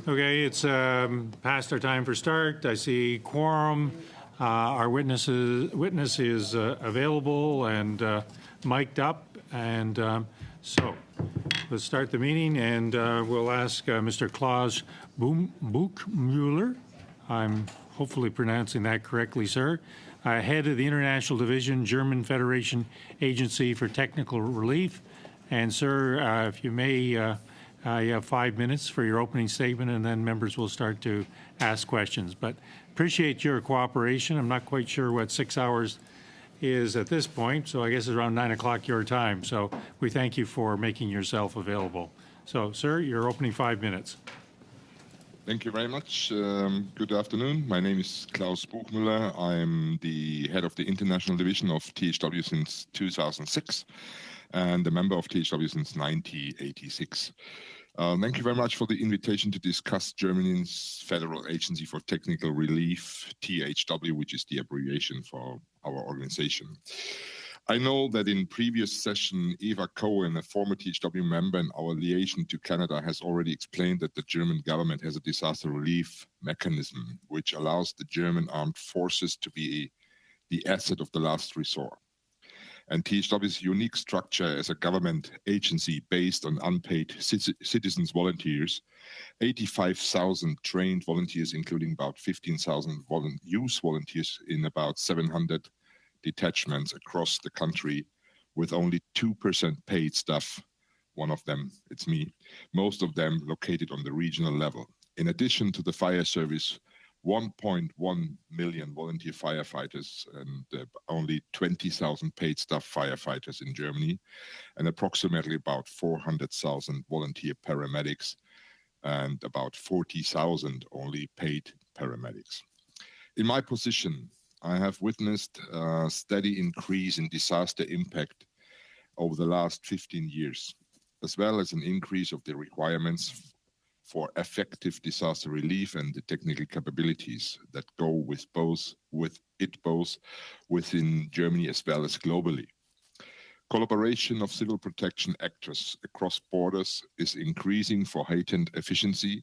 Okay, it's past our time for start. I see quorum. Our witness is available and mic'd up. And so let's start the meeting, and we'll ask Mr. Klaus Buchmueller. I'm hopefully pronouncing that correctly, sir. Head of the International Division, German Federation Agency for Technical Relief. And, sir, if you may, you have 5 minutes for your opening statement, and then members will start to ask questions. But appreciate your cooperation. I'm not quite sure what 6 hours is at this point, so I guess it's around 9 o'clock your time. So we thank you for making yourself available. So, sir, your opening 5 minutes. Thank you very much. Good afternoon. My name is Klaus Buchmueller. I'm the head of the International Division of THW since 2006 and a member of THW since 1986. Thank you very much for the invitation to discuss Germany's Federal Agency for Technical Relief, THW, which is the abbreviation for our organization. I know that in previous session, Eva Cohen, a former THW member and our liaison to Canada, has already explained that the German government has a disaster relief mechanism, which allows the German armed forces to be the asset of the last resort. And THW's unique structure as a government agency based on unpaid citizens volunteers, 85,000 trained volunteers, including about 15,000 youth volunteers in about 700 detachments across the country, with only 2% paid staff. One of them, it's me, most of them located on the regional level. In addition to the fire service, 1.1 million volunteer firefighters and only 20,000 paid staff firefighters in Germany, and approximately about 400,000 volunteer paramedics and about 40,000 only paid paramedics. In my position, I have witnessed a steady increase in disaster impact over the last 15 years, as well as an increase of the requirements for effective disaster relief and the technical capabilities that go with both within Germany as well as globally. Collaboration of civil protection actors across borders is increasing for heightened efficiency,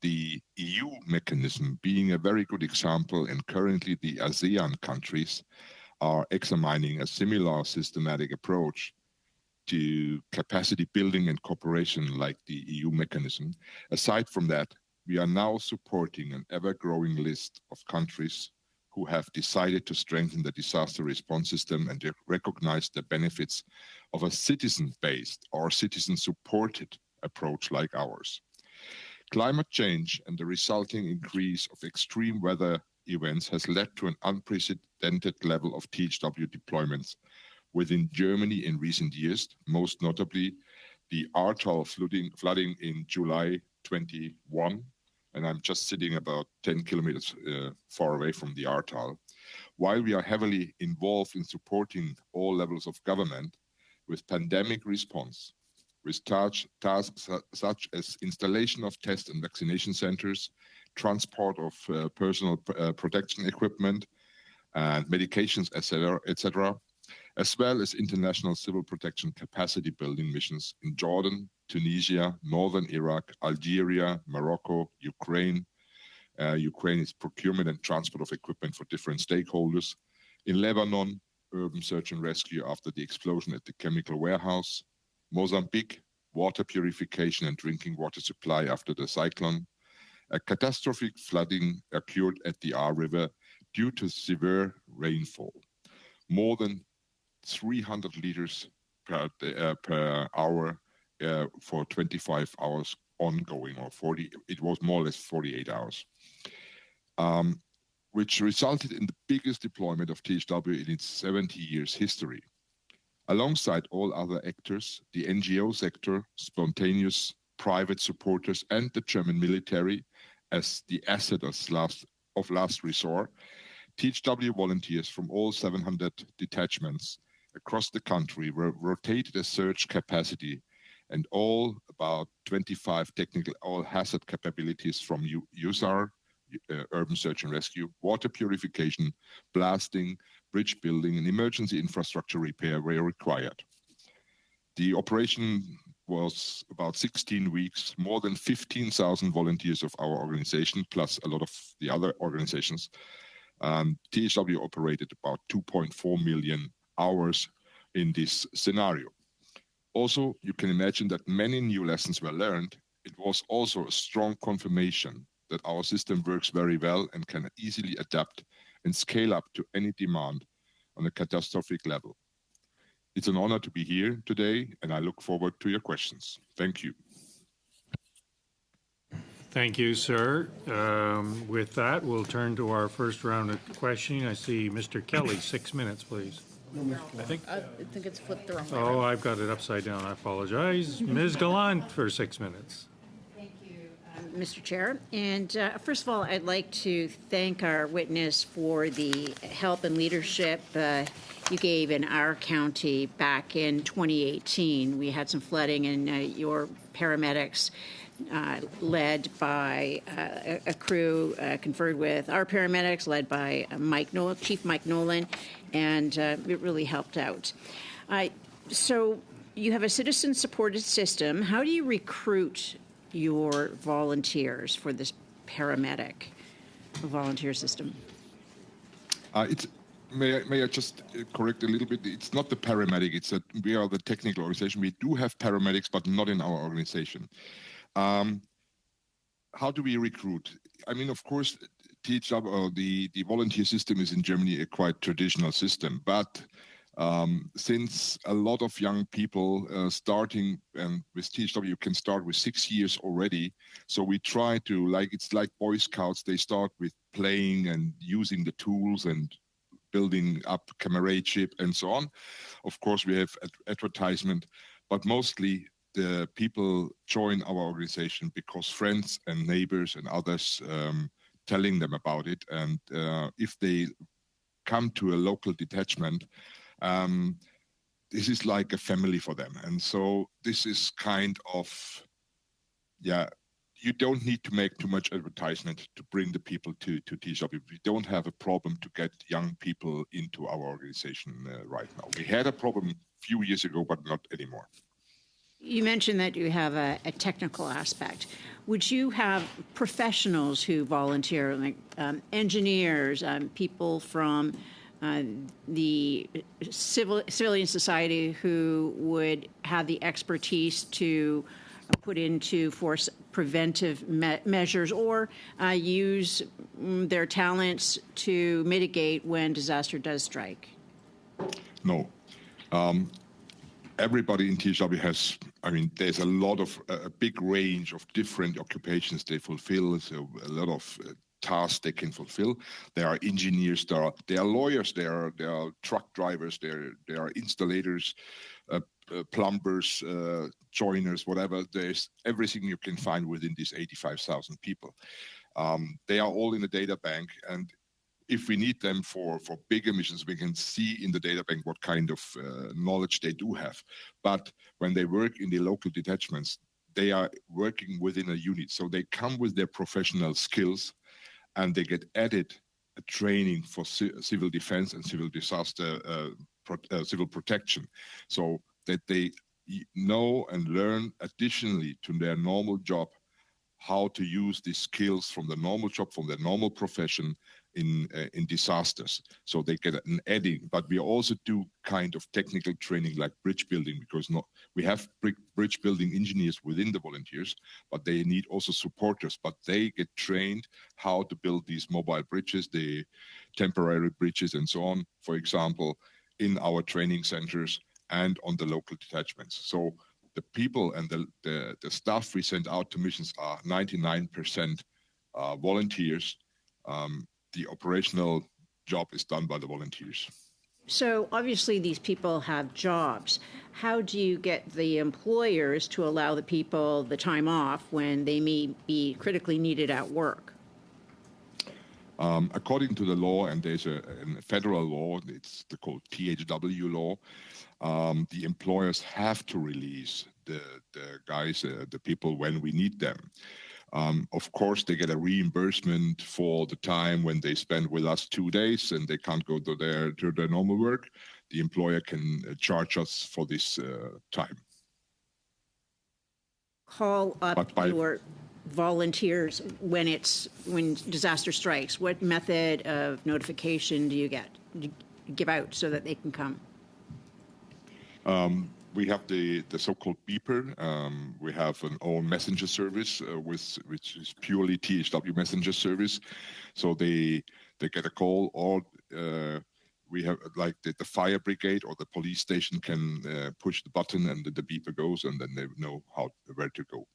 the EU mechanism being a very good example, and currently the ASEAN countries are examining a similar systematic approach to capacity building and cooperation like the EU mechanism. Aside from that, we are now supporting an ever-growing list of countries who have decided to strengthen the disaster response system and to recognize the benefits of a citizen-based or citizen-supported approach like ours. Climate change and the resulting increase of extreme weather events has led to an unprecedented level of THW deployments within Germany in recent years, most notably the Ahrtal flooding in July 21, and I'm just sitting about 10 kilometers far away from the Ahrtal. While we are heavily involved in supporting all levels of government with pandemic response, with tasks such as installation of test and vaccination centers, transport of personal protection equipment and medications, etc., as well as international civil protection capacity building missions in Jordan, Tunisia, northern Iraq, Algeria, Morocco, Ukraine. Ukraine is procurement and transport of equipment for different stakeholders. In Lebanon, urban search and rescue after the explosion at the chemical warehouse. Mozambique, water purification and drinking water supply after the cyclone. A catastrophic flooding occurred at the Ahr River due to severe rainfall. More than 300 liters per hour for 25 hours ongoing, or 40, it was more or less 48 hours, which resulted in the biggest deployment of THW in its 70 years history. Alongside all other actors, the NGO sector, spontaneous private supporters, and the German military as the asset of last resort, THW volunteers from all 700 detachments across the country were rotated as search capacity, and all about 25 technical all-hazard capabilities from USAR, urban search and rescue, water purification, blasting, bridge building, and emergency infrastructure repair were required. The operation was about 16 weeks, more than 15,000 volunteers of our organization, plus a lot of the other organizations. THW operated about 2.4 million hours in this scenario. Also, you can imagine that many new lessons were learned. It was also a strong confirmation that our system works very well and can easily adapt and scale up to any demand on a catastrophic level. It's an honor to be here today, and I look forward to your questions. Thank you. Thank you, sir. With that, we'll turn to our first round of questioning. I see Mr. Kelly, 6 minutes, please. I think it's flipped the wrong way. Oh, I've got it upside down. I apologize. Ms. Gallant for 6 minutes. Thank you, Mr. Chair. And first of all, I'd like to thank our witness for the help and leadership you gave in our county back in 2018. We had some flooding, and your paramedics led by a crew conferred with our paramedics, led by Chief Mike Nolan, and it really helped out. So you have a citizen-supported system. How do you recruit your volunteers for this paramedic volunteer system? May I just correct a little bit? It's not the paramedic. It's that we are the technical organization. We do have paramedics, but not in our organization. How do we recruit? I mean, of course, THW, the volunteer system is in Germany a quite traditional system, but since a lot of young people starting with THW can start with 6 years already, so we try to, it's like Boy Scouts, they start with playing and using the tools and building up comradeship and so on. Of course, we have advertisement, but mostly the people join our organization because friends and neighbors and others telling them about it. And if they come to a local detachment, this is like a family for them. And so this is kind of, you don't need to make too much advertisement to bring the people to THW. We don't have a problem to get young people into our organization right now. We had a problem a few years ago, but not anymore. You mentioned that you have a technical aspect. Would you have professionals who volunteer, like engineers, people from the civilian society who would have the expertise to put into force preventive measures or use their talents to mitigate when disaster does strike? No. Everybody in THW has, there's a big range of different occupations they fulfill, so a lot of tasks they can fulfill. There are engineers, there are lawyers, there are truck drivers, there are installators, plumbers, joiners, whatever. There's everything you can find within these 85,000 people. They are all in the data bank, and if we need them for bigger missions, we can see in the data bank what kind of knowledge they do have. But when they work in the local detachments, they are working within a unit. So they come with their professional skills, and they get added a training for civil defense and civil disaster, civil protection. So that they know and learn additionally to their normal job how to use these skills from the normal job, from their normal profession in disasters. So they get an adding, but we also do kind of technical training like bridge building, because we have bridge building engineers within the volunteers, but they need also supporters, but they get trained how to build these mobile bridges, the temporary bridges and so on, for example, in our training centers and on the local detachments. So the people and the staff we send out to missions are 99% volunteers. The operational job is done by the volunteers. So obviously these people have jobs. How do you get the employers to allow the people the time off when they may be critically needed at work? According to the law, and there's a federal law, it's called THW law, the employers have to release the guys, the people when we need them. Of course, they get a reimbursement for the time when they spend with us 2 days and they can't go to their normal work. The employer can charge us for this time. call up But by- your volunteers when disaster strikes? What method of notification do you give out so that they can come? We have the so-called beeper. We have an own messenger service which is purely THW messenger service. So they get a call, or we have like the fire brigade or the police station can push the button and the beeper goes, and then they know where to go.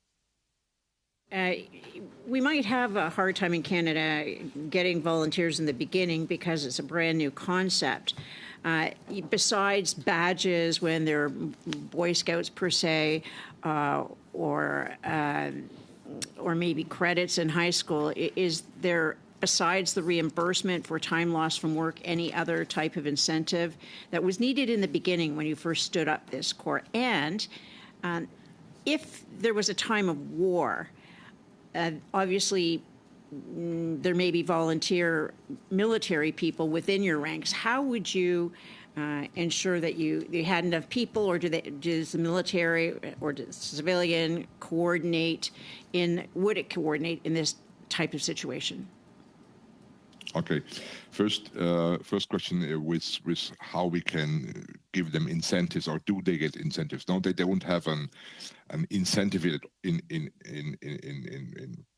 We might have a hard time in Canada getting volunteers in the beginning because it's a brand new concept. Besides badges when they're Boy Scouts per se, or maybe credits in high school, is there, besides the reimbursement for time lost from work, any other type of incentive that was needed in the beginning when you first stood up this corps? And if there was a time of war, obviously there may be volunteer military people within your ranks. How would you ensure that you had enough people, or does the military or does civilian would it coordinate in this type of situation? Okay, first question with how we can give them incentives, or do they get incentives? No, they don't have an incentive in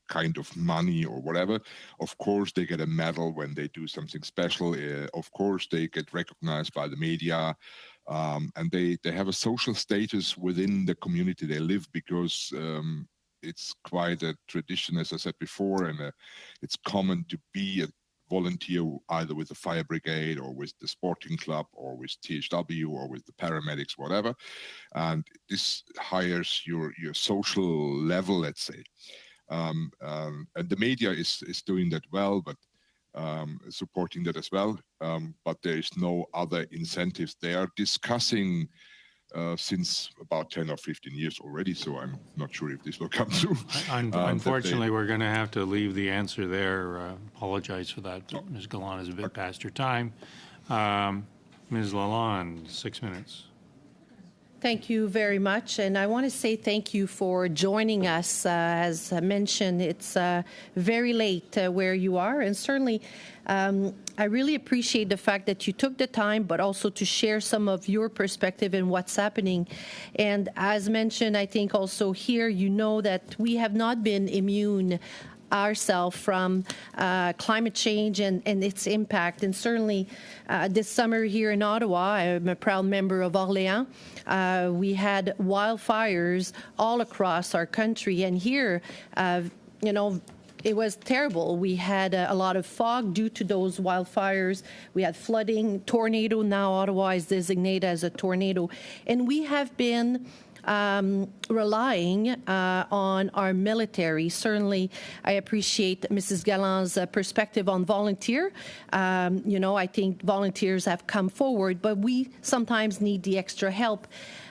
kind of money or whatever. Of course, they get a medal when they do something special. Of course, they get recognized by the media, and they have a social status within the community they live, because it's quite a tradition, as I said before, and it's common to be a volunteer either with the fire brigade or with the sporting club or with THW or with the paramedics, whatever. And this hires your social level, let's say. And the media is doing that well, but supporting that as well. But there is no other incentives. They are discussing since about 10 or 15 years already, so I'm not sure if this will come through. Unfortunately, we're going to have to leave the answer there. Apologize for that. Ms. Gallant is a bit past her time. Ms. Lalonde, 6 minutes. Thank you very much, and I want to say thank you for joining us. As I mentioned, it's very late where you are, and certainly I really appreciate the fact that you took the time, but also to share some of your perspective and what's happening. And as mentioned, I think also here, you know that we have not been immune ourselves from climate change and its impact. And certainly this summer here in Ottawa, I'm a proud member of Orléans, we had wildfires all across our country. And here, it was terrible. We had a lot of fog due to those wildfires. We had flooding, tornado. Now Ottawa is designated as a tornado. And we have been relying on our military. Certainly, I appreciate Mrs. Gallant's perspective on volunteer. I think volunteers have come forward, but we sometimes need the extra help.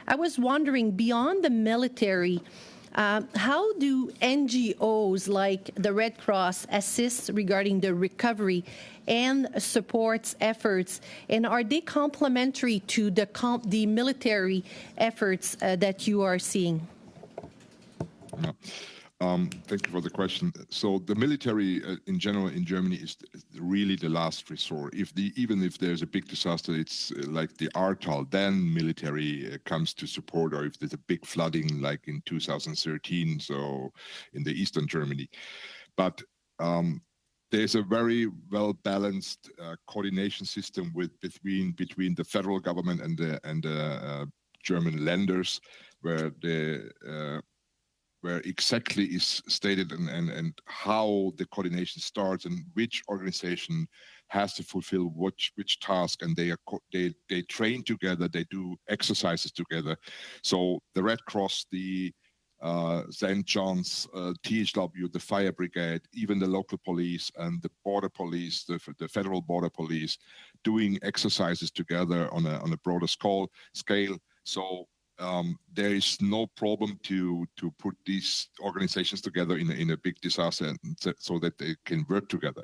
I was wondering, beyond the military, how do NGOs like the Red Cross assist regarding the recovery and supports efforts, and are they complementary to the military efforts that you are seeing? Yeah. Thank you for the question. So the military in general in Germany is really the last resort. Even if there's a big disaster, it's like the Ahrtal, then military comes to support, or if there's a big flooding like in 2013, so in the eastern Germany. But there's a very well-balanced coordination system between the federal government and the German lenders, where exactly is stated and how the coordination starts and which organization has to fulfill which task, and they train together, they do exercises together. So the Red Cross, the St. John's, THW, the fire brigade, even the local police and the border police, the federal border police, doing exercises together on a broader scale. So there is no problem to put these organizations together in a big disaster so that they can work together.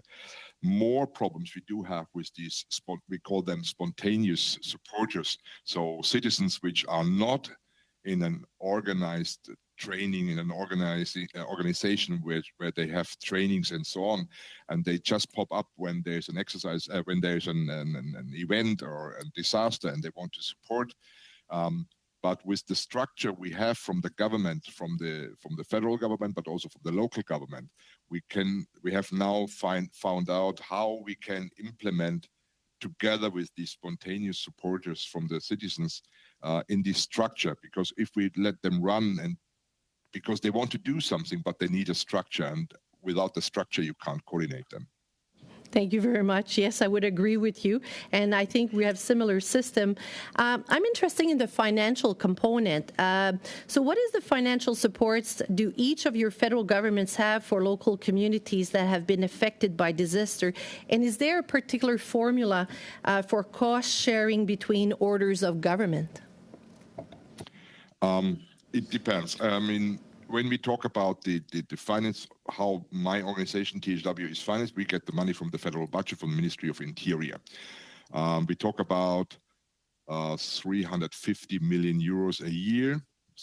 More problems we do have with these, we call them spontaneous supporters. So citizens which are not in an organized training in an organization where they have trainings and so on, and they just pop up when there's an exercise, when there's an event or a disaster, and they want to support. But with the structure we have from the government, from the federal government, but also from the local government, we have now found out how we can implement together with these spontaneous supporters from the citizens in this structure. Because if we let them run, and because they want to do something, but they need a structure, and without the structure, you can't coordinate them. Thank you very much. Yes, I would agree with you. And I think we have similar system. I'm interested in the financial component. So what is the financial supports do each of your federal governments have for local communities that have been affected by disaster? And is there a particular formula for cost sharing between orders of government? It depends. I mean, when we talk about the finance, how my organization, THW, is financed, we get the money from the federal budget, from the Ministry of Interior. We talk about 350 million euros a year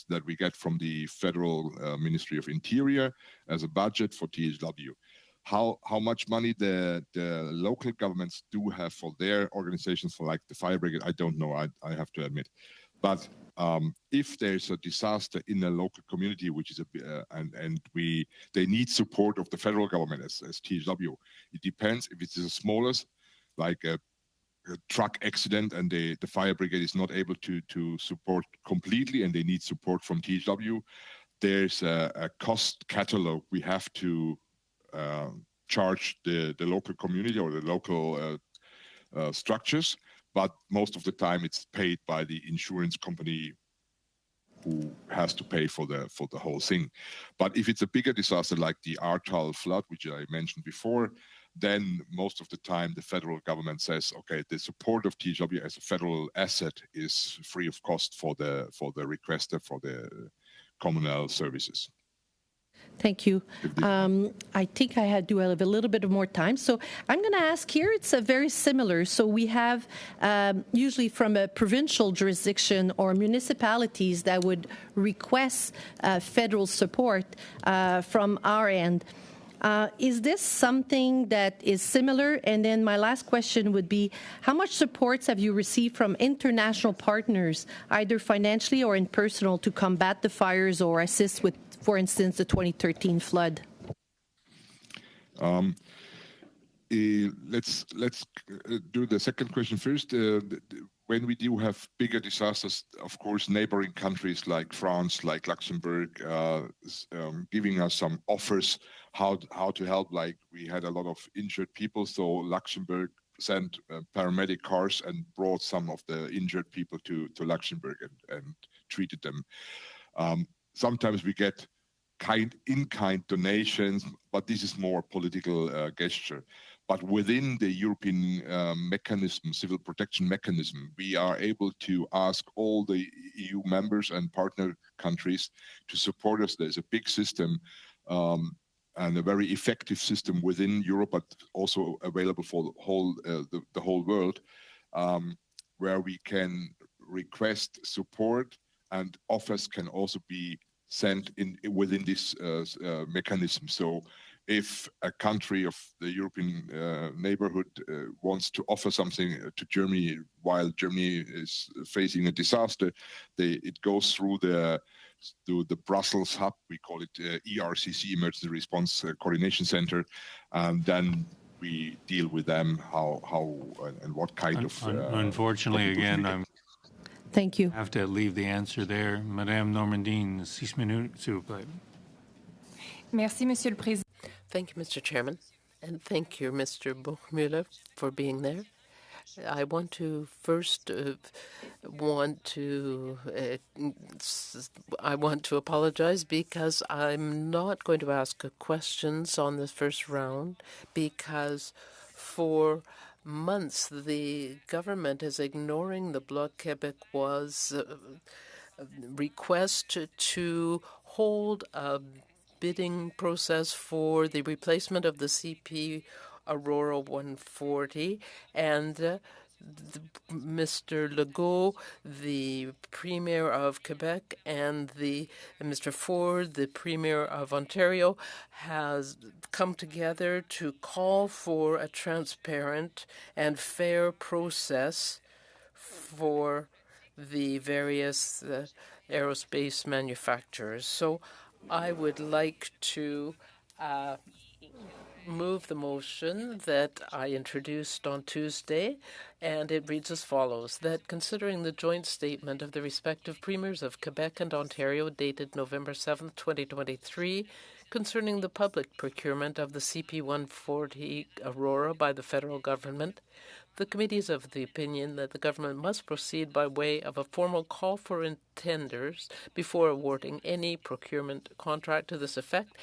that we get from the federal Ministry of Interior as a budget for THW. How much money the local governments do have for their organizations, for like the fire brigade, I don't know, I have to admit. But if there's a disaster in a local community, which is they need support of the federal government as THW. It depends if it's the smallest, like a truck accident, and the fire brigade is not able to support completely, and they need support from THW. There's a cost catalog we have to charge the local community or the local structures. But most of the time, it's paid by the insurance company, who has to pay for the whole thing. But if it's a bigger disaster like the Ahrtal flood, which I mentioned before, then most of the time the federal government says, okay, the support of THW as a federal asset is free of cost for the requester, for the communal services. Thank you. I think I do have a little bit of more time. So I'm going to ask here, it's very similar. So we have usually from a provincial jurisdiction or municipalities that would request federal support from our end. Is this something that is similar? And then my last question would be, how much supports have you received from international partners, either financially or in personal, to combat the fires or assist with, for instance, the 2013 flood? Let's do the second question first. When we do have bigger disasters, of course, neighboring countries like France, like Luxembourg, giving us some offers how to help. Like we had a lot of injured people, so Luxembourg sent paramedic cars and brought some of the injured people to Luxembourg and treated them. Sometimes we get in-kind donations, but this is more political gesture. But within the European mechanism, civil protection mechanism, we are able to ask all the EU members and partner countries to support us. There's a big system and a very effective system within Europe, but also available for the whole world, where we can request support, and offers can also be sent within this mechanism. So if a country of the European neighborhood wants to offer something to Germany while Germany is facing a disaster, it goes through the Brussels hub. We call it ERCC, Emergency Response Coordination Center, and then we deal with them how and what kind of. Unfortunately, again, Thank you. I have to leave the answer there. Madame Normandin, 6 minutes, s'il vous plaît. Merci, Monsieur le Président. Thank you, Mr. Chairman, and thank you, Mr. Buchmüller, for being there. I want to first apologize because I'm not going to ask questions on this first round, because for months the government is ignoring the Bloc Québécois request to hold a bidding process for the replacement of the CP Aurora 140 and Mr. Legault, the Premier of Quebec, and Mr. Ford, the Premier of Ontario, has come together to call for a transparent and fair process for the various aerospace manufacturers. So I would like to move the motion that I introduced on Tuesday, and it reads as follows: that considering the joint statement of the respective premiers of Quebec and Ontario dated November 7, 2023, concerning the public procurement of the CP-140 Aurora by the federal government, the committee is of the opinion that the government must proceed by way of a formal call for tenders before awarding any procurement contract to this effect,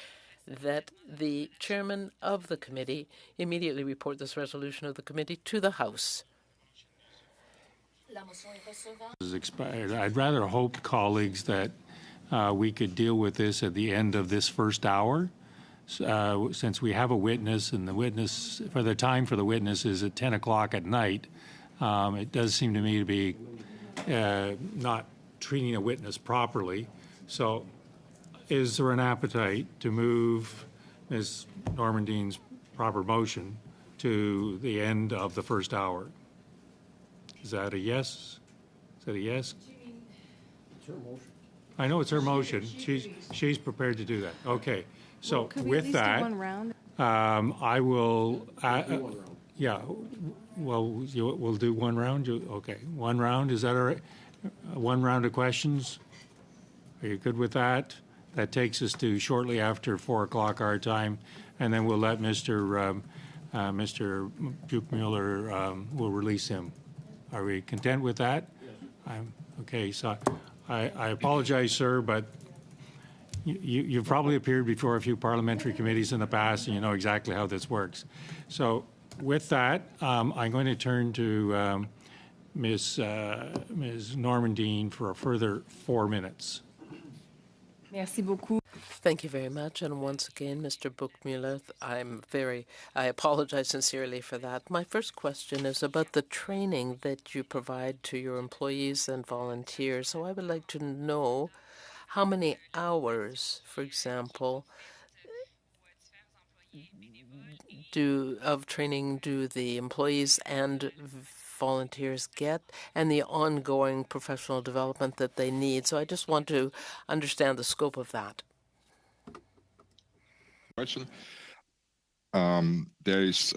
that the chairman of the committee immediately report this resolution of the committee to the House. Is expired. I'd rather hope, colleagues, that we could deal with this at the end of this first hour, since we have a witness, and the time for the witness is at 10 o'clock at night. It does seem to me to be not treating a witness properly. So is there an appetite to move Ms. Normandine's proper motion to the end of the first hour? Is that a yes? Is that a yes? It's her motion. I know it's her motion. She's prepared to do that. Okay. So with that, I will. Yeah. Well, we'll do one round. Okay. One round. Is that all right? One round of questions. Are you good with that? That takes us to shortly after 4 o'clock our time, and then we'll let Mr. Buchmuller, we'll release him. Are we content with that? Yes. Okay, so I apologize, sir, but you've probably appeared before a few parliamentary committees in the past, and you know exactly how this works. So with that, I'm going to turn to Ms. Normandine for a further 4 minutes. Merci beaucoup. Thank you very much. And once again, Mr. Buchmuller, I apologize sincerely for that. My first question is about the training that you provide to your employees and volunteers. So I would like to know how many hours, for example, of training do the employees and volunteers get, and the ongoing professional development that they need. So I just want to understand the scope of that. Question. There is,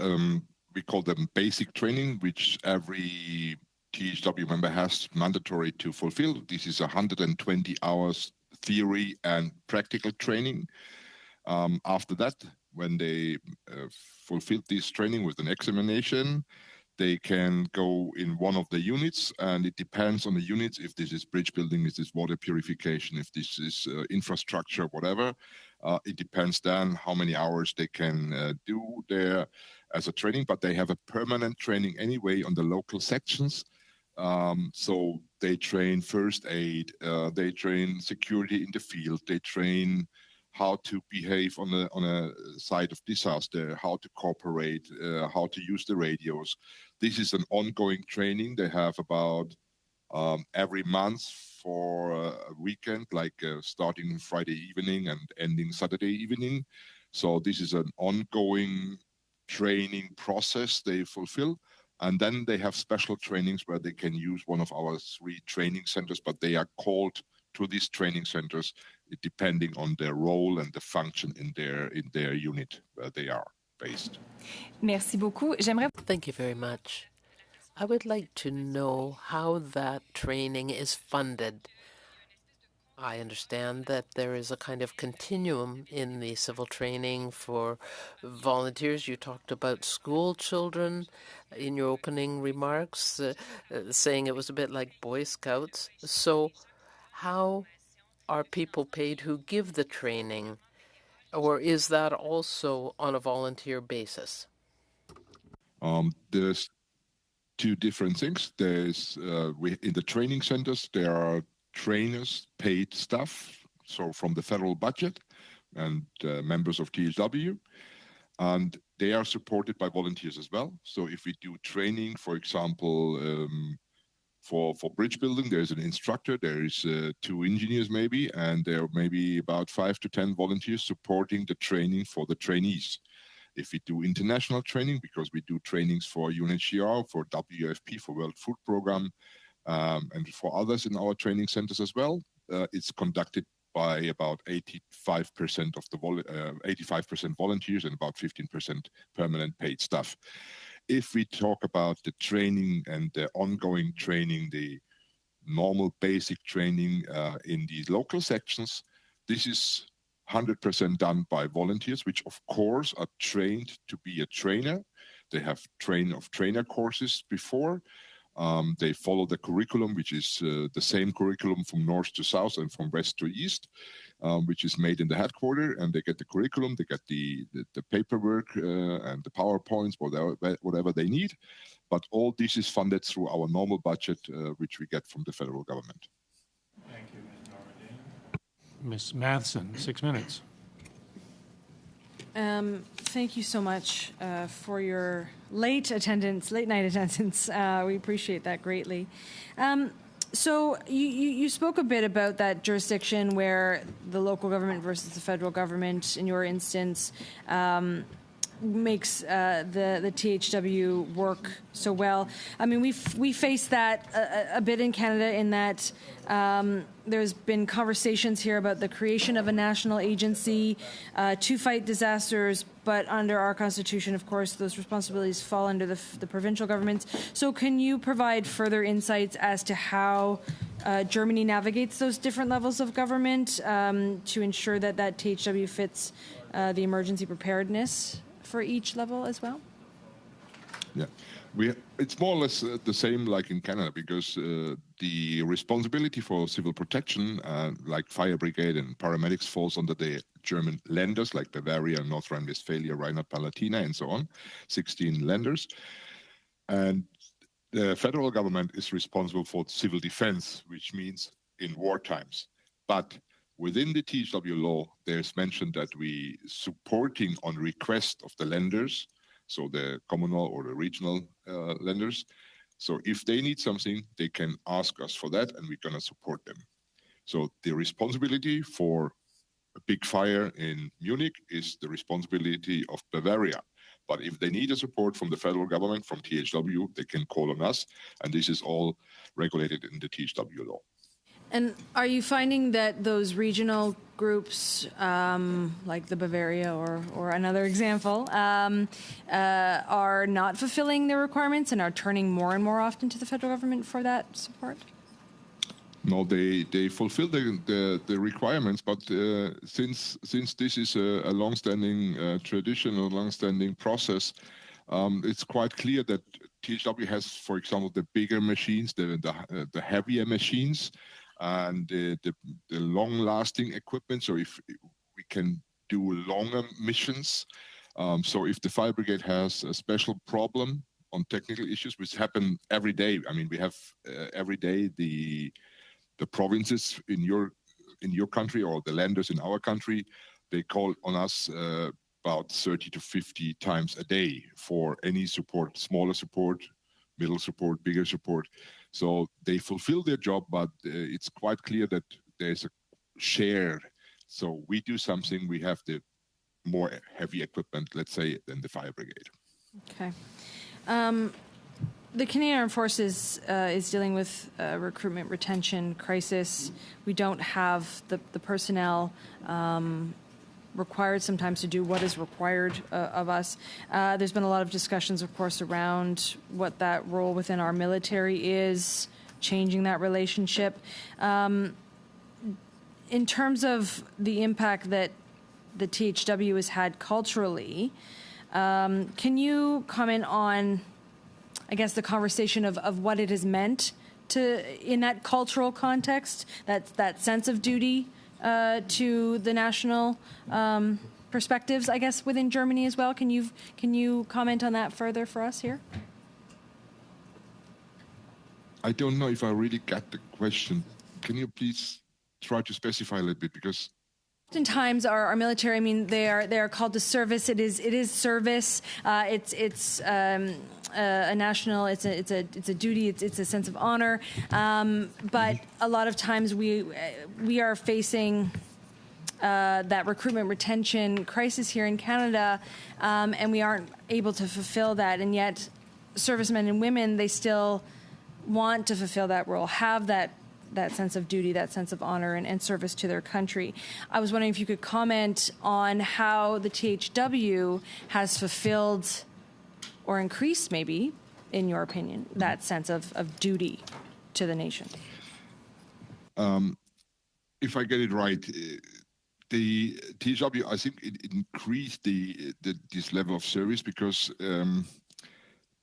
we call them basic training, which every THW member has mandatory to fulfill. This is 120 hours theory and practical training. After that, when they fulfill this training with an examination, they can go in one of the units, and it depends on the units, if this is bridge building, if this is water purification, if this is infrastructure, whatever. It depends then how many hours they can do there as a training, but they have a permanent training anyway on the local sections. So they train first aid, they train security in the field, they train how to behave on a site of disaster, how to cooperate, how to use the radios. This is an ongoing training. They have about every month for a weekend, like starting Friday evening and ending Saturday evening. So this is an ongoing training process they fulfill. And then they have special trainings where they can use one of our 3 training centers, but they are called to these training centers depending on their role and the function in their unit where they are based. Merci beaucoup. Thank you very much. I would like to know how that training is funded. I understand that there is a kind of continuum in the civil training for volunteers. You talked about school children in your opening remarks, saying it was a bit like Boy Scouts. So how are people paid who give the training, or is that also on a volunteer basis? There's 2 different things. There's in the training centers, there are trainers, paid staff, so from the federal budget, and members of THW. and they are supported by volunteers as well. So if we do training, for example, for bridge building, there's an instructor, there is 2 engineers maybe, and there are maybe about 5 to 10 volunteers supporting the training for the trainees. If we do international training, because we do trainings for UNHCR, for WFP, for World Food Programme, and for others in our training centers as well, it's conducted by about 85% of the 85% volunteers and about 15% permanent paid staff. If we talk about the training and the ongoing training, the normal basic training in the local sections, this is 100% done by volunteers, which of course are trained to be a trainer. They have trainer courses before. They follow the curriculum, which is the same curriculum from north to south and from west to east, which is made in the headquarters. And they get the curriculum, they get the paperwork and the PowerPoints, whatever they need. But all this is funded through our normal budget, which we get from the federal government. Thank you, Ms. Norradin. Ms. Matheson, 6 minutes. Thank you so much for your late night attendance. We appreciate that greatly. So you spoke a bit about that jurisdiction where the local government versus the federal government, in your instance, makes the THW work so well. I mean, we face that a bit in Canada in that there's been conversations here about the creation of a national agency to fight disasters, but under our Constitution, of course, those responsibilities fall under the provincial governments. So can you provide further insights as to how Germany navigates those different levels of government to ensure that THW fits the emergency preparedness for each level as well? Yeah, it's more or less the same like in Canada, because the responsibility for civil protection, like fire brigade and paramedics, falls under the German Länders, like Bavaria, North Rhine-Westphalia, Rhineland-Palatinate, and so on, 16 Länders. And the federal government is responsible for civil defense, which means in war times. But within the THW law, there's mentioned that we supporting on request of the lenders, so the communal or the regional lenders. So if they need something, they can ask us for that, and we're going to support them. So the responsibility for a big fire in Munich is the responsibility of Bavaria. But if they need a support from the federal government, from THW, they can call on us, and this is all regulated in the THW law. And are you finding that those regional groups, like the Bavaria or another example, are not fulfilling their requirements and are turning more and more often to the federal government for that support? No, they fulfill the requirements, but since this is a long-standing tradition or long-standing process, it's quite clear that THW has, for example, the bigger machines, the heavier machines, and the long-lasting equipment. So if we can do longer missions, so if the fire brigade has a special problem on technical issues, which happen every day. I mean, we have every day the provinces in your country or the lenders in our country, they call on us about 30 to 50 times a day for any support, smaller support, middle support, bigger support. So they fulfill their job, but it's quite clear that there's a share. So we do something, we have the more heavy equipment, let's say, than the fire brigade. Okay. The Canadian Armed Forces is dealing with a recruitment retention crisis. We don't have the personnel required sometimes to do what is required of us. There's been a lot of discussions, of course, around what that role within our military is, changing that relationship. In terms of the impact that the THW has had culturally, can you comment on, I guess, the conversation of what it has meant in that cultural context, that sense of duty to the national perspectives, I guess, within Germany as well? Can you comment on that further for us here? I don't know if I really got the question. Can you please try to specify a little bit, because Oftentimes, our military, I mean, they are called to service. It is service. It's a national. It's a duty. It's a sense of honor. But a lot of times we are facing that recruitment retention crisis here in Canada, and we aren't able to fulfill that. And yet, servicemen and women, they still want to fulfill that role, have that sense of duty, that sense of honor and service to their country. I was wondering if you could comment on how the THW has fulfilled or increased, maybe, in your opinion, that sense of duty to the nation. If I get it right, the THW, I think it increased this level of service because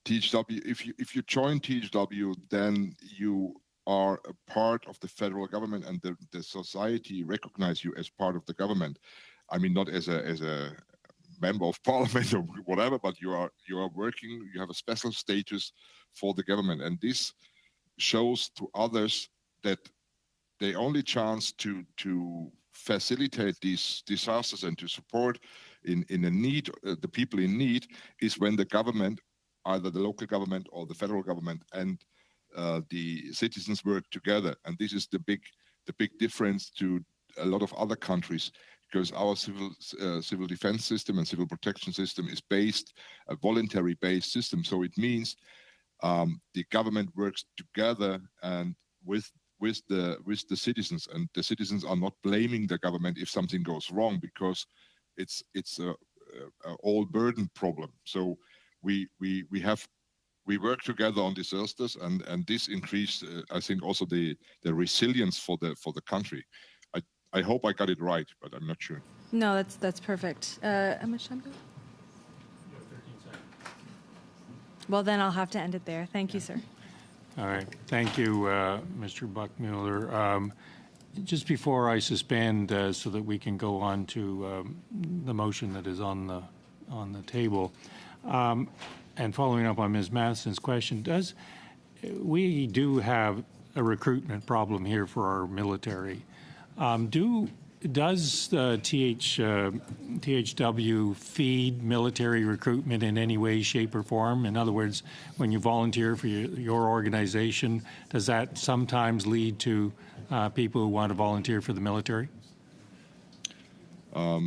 THW, if you join THW, then you are a part of the federal government, and the society recognize you as part of the government. I mean, not as a member of parliament or whatever, but you are working. You have a special status for the government, and this shows to others that the only chance to facilitate these disasters and to support in a need the people in need is when the government, either the local government or the federal government, and the citizens work together. And this is the big difference to a lot of other countries, because our civil defense system and civil protection system is a voluntary based system. So it means the government works together and with the citizens, and the citizens are not blaming the government if something goes wrong, because it's a all burden problem. So we work together on disasters, and this increased, I think, also the resilience for the country. I hope I got it right, but I'm not sure. No, that's perfect. How much time do we have? Well, then I'll have to end it there. Thank you, sir. All right. Thank you, Mr. Buckmuller. Just before I suspend, so that we can go on to the motion that is on the table, and following up on Ms. Matheson's question, we do have a recruitment problem here for our military. Does the THW feed military recruitment in any way, shape, or form? In other words, when you volunteer for your organization, does that sometimes lead to people who want to volunteer for the military? I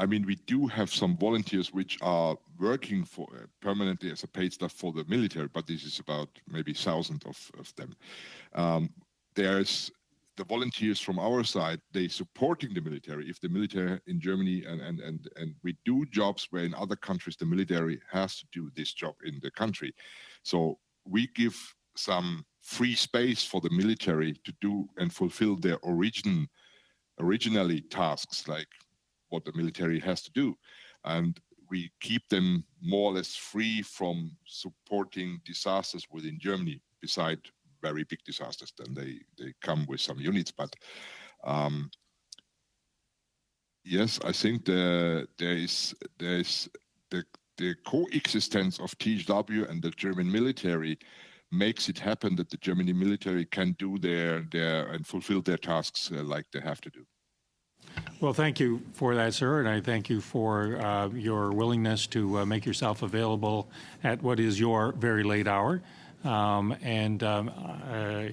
mean, we do have some volunteers which are working for permanently as a paid staff for the military, but this is about maybe 1,000 of them. There's the volunteers from our side, they supporting the military. If the military in Germany and we do jobs where in other countries the military has to do this job in the country. So we give some free space for the military to do and fulfill their originally tasks, like what the military has to do. And we keep them more or less free from supporting disasters within Germany, beside very big disasters. Then they come with some units. But yes, I think there is the coexistence of THW and the German military makes it happen that the German military can do their and fulfill their tasks like they have to do. Well, thank you for that, sir, and I thank you for your willingness to make yourself available at what is your very late hour, and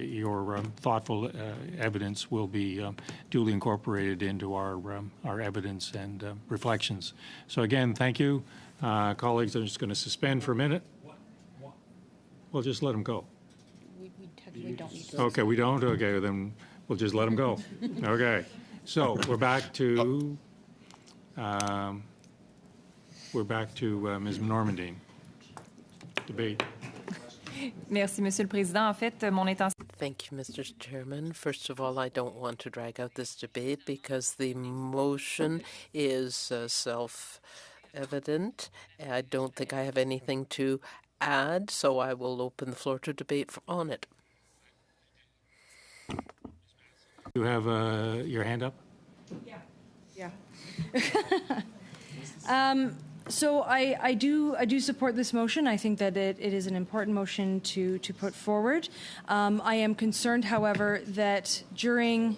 your thoughtful evidence will be duly incorporated into our evidence and reflections. So again, thank you. Colleagues, I'm just going to suspend for a minute. Well, just let them go. We technically don't need to. Okay, we don't? Okay, then we'll just let them go. Okay. So we're back to Ms. Normandin. Debate. Merci, Monsieur le Président. En fait, mon intention. Thank you, Mr. Chairman. First of all, I don't want to drag out this debate because the motion is self-evident. I don't think I have anything to add, so I will open the floor to debate on it. You have your hand up? Yeah. So I do support this motion. I think that it is an important motion to put forward. I am concerned, however, that during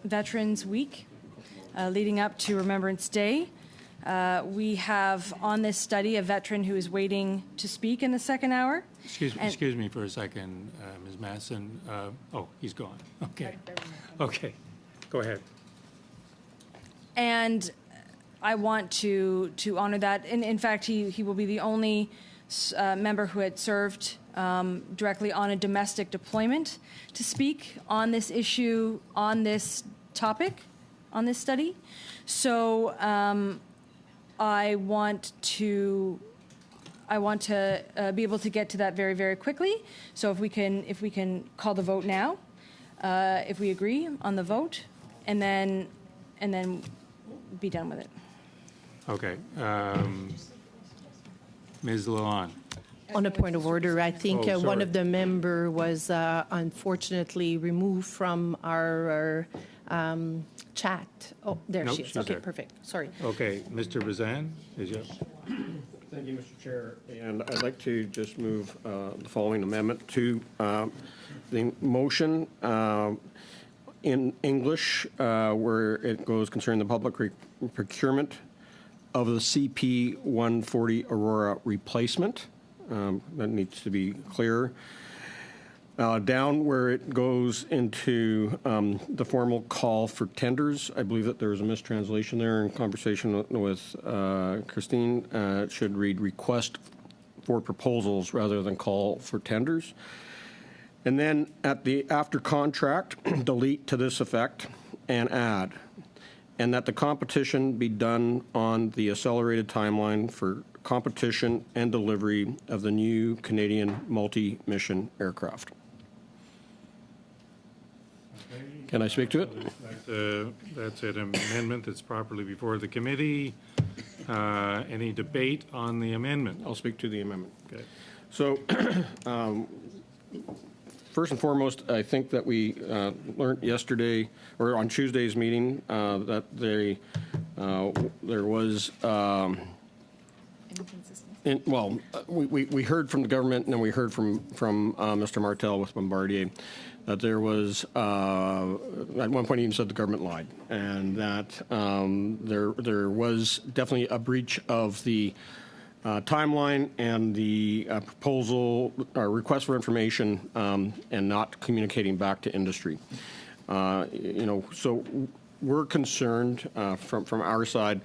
Veterans Week leading up to Remembrance Day. We have on this study a veteran who is waiting to speak in the second hour. Excuse me for a second, Ms. Masson. Oh, he's gone. Okay. Okay. Go ahead. And I want to honor that. In fact, he will be the only member who had served directly on a domestic deployment to speak on this issue, on this topic, on this study. So I want to be able to get to that very, very quickly. So if we can call the vote now, if we agree on the vote, and then be done with it. Okay. Ms. Lalonde. On a point of order, I think Oh, one sorry. of the member was unfortunately removed from our chat. Oh, there Nope, she is. she's Okay, there. perfect. Sorry. Okay, Mr. Bazan, is yours. Thank you, Mr. Chair. And I'd like to just move the following amendment to the motion in English where it goes concerning the public procurement of the CP-140 Aurora replacement. That needs to be clear. Down where it goes into the formal call for tenders, I believe that there was a mistranslation there in conversation with Christine. It should read request for proposals rather than call for tenders. And then at the after contract, delete to this effect and add, and that the competition be done on the accelerated timeline for competition and delivery of the new Canadian multi-mission aircraft. Can I speak to it? That's an amendment that's properly before the committee. Any debate on the amendment? I'll speak to the amendment. Okay. So, first and foremost, I think that we learned yesterday, or on Tuesday's meeting, that there was, we heard from the government, and then we heard from Mr. Martel with Bombardier, that there was, at one point he even said the government lied, and that there was definitely a breach of the timeline and the proposal or request for information and not communicating back to industry. So we're concerned from our side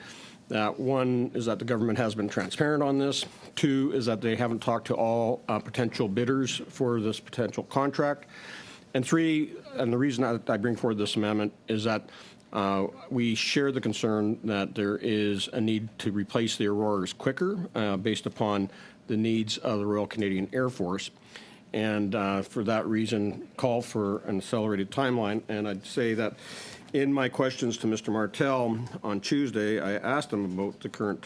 that one is that the government has been transparent on this. Two is that they haven't talked to all potential bidders for this potential contract. And three, and the reason I bring forward this amendment is that we share the concern that there is a need to replace the Auroras quicker based upon the needs of the Royal Canadian Air Force. And for that reason, call for an accelerated timeline. And I'd say that in my questions to Mr. Martel on Tuesday, I asked him about the current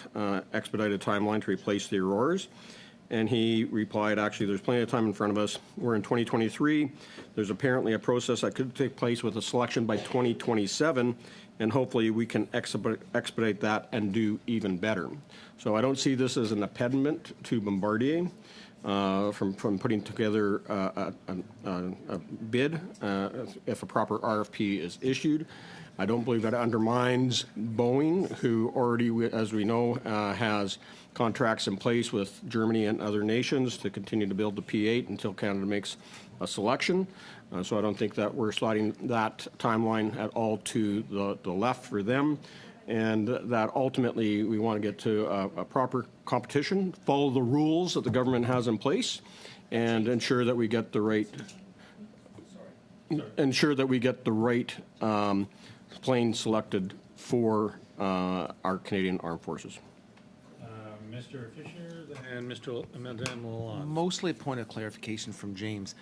expedited timeline to replace the Auroras. And he replied, actually, there's plenty of time in front of us. We're in 2023. There's apparently a process that could take place with a selection by 2027, and hopefully we can expedite that and do even better. So I don't see this as an impediment to Bombardier from putting together a bid if a proper RFP is issued. I don't believe that undermines Boeing, who already, as we know, has contracts in place with Germany and other nations to continue to build the P-8 until Canada makes a selection. So I don't think that we're sliding that timeline at all to the left for them. And that ultimately we want to get to a proper competition, follow the rules that the government has in place, and ensure that we get the right plane selected for our Canadian Armed Forces. Mr. Fisher and Mr. Lalonde. Mostly a point of clarification from James.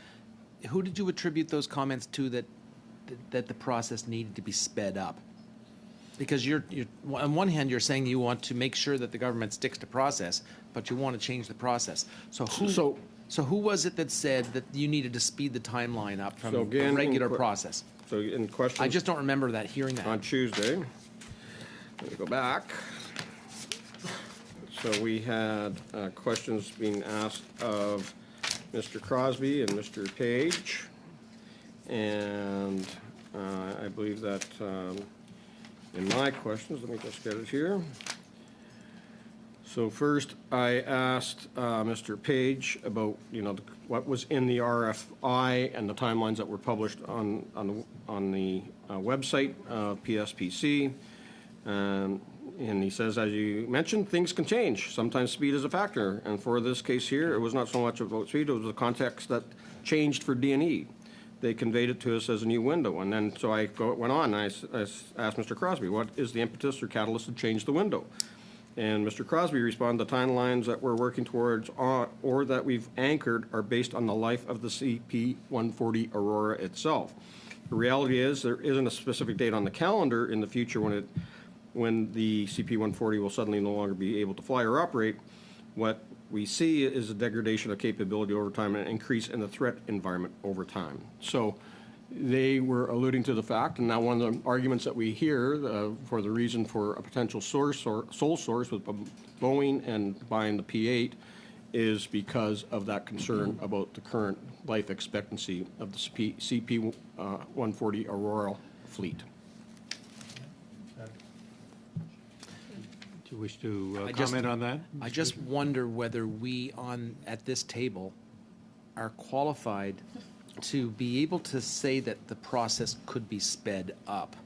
Who did you attribute those comments to that the process needed to be sped up? Because you're on one hand you're saying you want to make sure that the government sticks to process, but you want to change the process. So who was it that said that you needed to speed the timeline up from a regular process? So in question, I just don't remember hearing that. On Tuesday, let me go back. So we had questions being asked of Mr. Crosby and Mr. Page, and I believe that in my questions, let me just get it here. So first, I asked Mr. Page about, what was in the RFI and the timelines that were published on the website of PSPC. And he says, as you mentioned, things can change. Sometimes speed is a factor. And for this case here, it was not so much about speed, it was the context that changed for D&E. They conveyed it to us as a new window. And then so I went on and I asked Mr. Crosby, what is the impetus or catalyst to change the window? And Mr. Crosby responded, the timelines that we're working towards or that we've anchored are based on the life of the CP-140 Aurora itself. The reality is there isn't a specific date on the calendar in the future when the CP-140 will suddenly no longer be able to fly or operate. What we see is a degradation of capability over time and an increase in the threat environment over time. So they were alluding to the fact, and now one of the arguments that we hear for the reason for a potential sole source with Boeing and buying the P-8 is because of that concern about the current life expectancy of the CP-140 Aurora fleet. Do you wish to I just- comment on that? I just wonder whether we at this table are qualified to be able to say that the process could be sped up.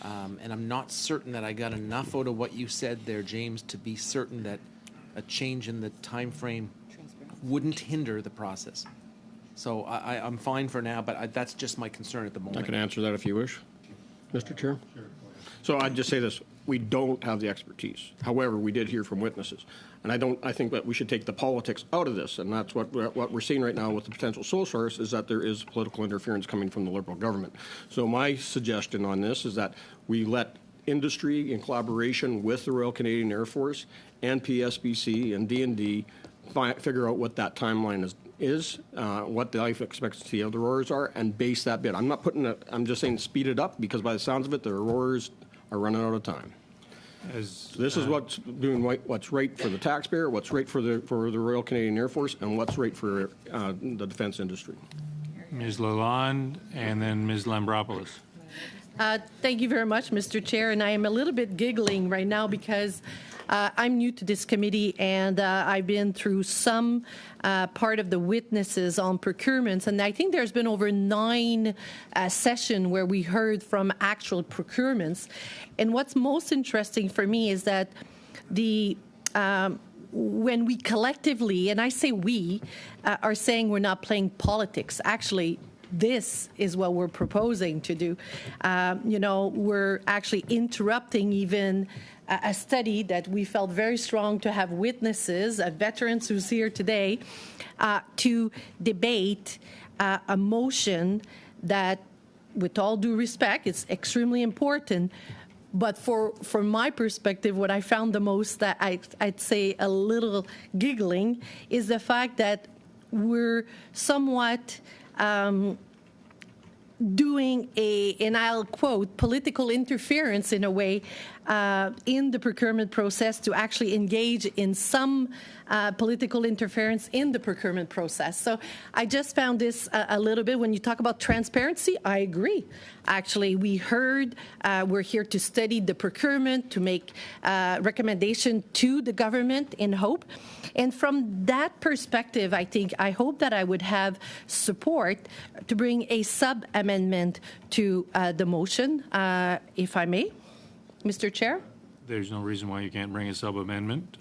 And I'm not certain that I got enough out of what you said there, James, to be certain that a change in the time frame wouldn't hinder the process. So I'm fine for now, but that's just my concern at the moment. I can answer that if you wish, Mr. Chair. Sure. So I'd just say this. We don't have the expertise. However, we did hear from witnesses. And I think that we should take the politics out of this. And that's what we're seeing right now with the potential sole source is that there is political interference coming from the Liberal government. So my suggestion on this is that we let industry in collaboration with the Royal Canadian Air Force and PSBC and D&D figure out what that timeline is, what the life expectancy of the Aurors are, and base that bid. I'm just saying speed it up because by the sounds of it, the Aurors are running out of time. So this is what's right for the taxpayer, what's right for the Royal Canadian Air Force, and what's right for the defense industry. Ms. Lalonde and then Ms. Lambropoulos. Thank you very much, Mr. Chair. And I am a little bit giggling right now because I'm new to this committee and I've been through some part of the witnesses on procurements. And I think there's been over 9 sessions where we heard from actual procurements. And what's most interesting for me is that when we collectively, and I say we, are saying we're not playing politics, actually, this is what we're proposing to do. We're actually interrupting even a study that we felt very strong to have witnesses, veterans who's here today, to debate a motion that, with all due respect, it's extremely important. But from my perspective, what I found the most that I'd say a little giggling is the fact that we're somewhat doing and I'll quote, political interference in a way in the procurement process to actually engage in some political interference in the procurement process. So I just found this a little bit, when you talk about transparency, I agree. Actually, we heard we're here to study the procurement, to make recommendation to the government in hope. And from that perspective, I hope that I would have support to bring a sub-amendment to the motion, if I may. Mr. Chair? There's no reason why you can't bring a sub-amendment.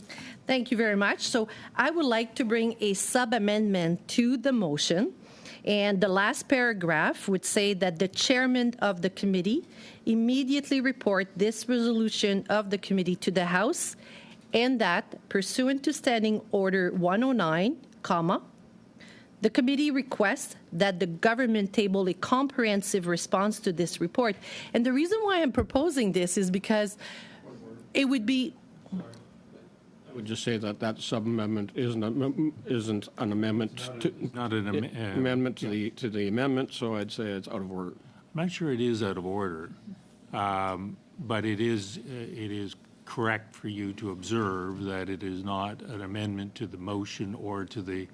Thank you very much. So I would like to bring a sub-amendment to the motion. And the last paragraph would say that the chairman of the committee immediately report this resolution of the committee to the House, and that, pursuant to Standing Order 109, the committee requests that the government table a comprehensive response to this report. And the reason why I'm proposing this is because it would be... I would just say that sub-amendment isn't an amendment to... Not an amendment to the amendment, so I'd say it's out of order. I'm not sure it is out of order, but it is correct for you to observe that it is not an amendment to the motion or to the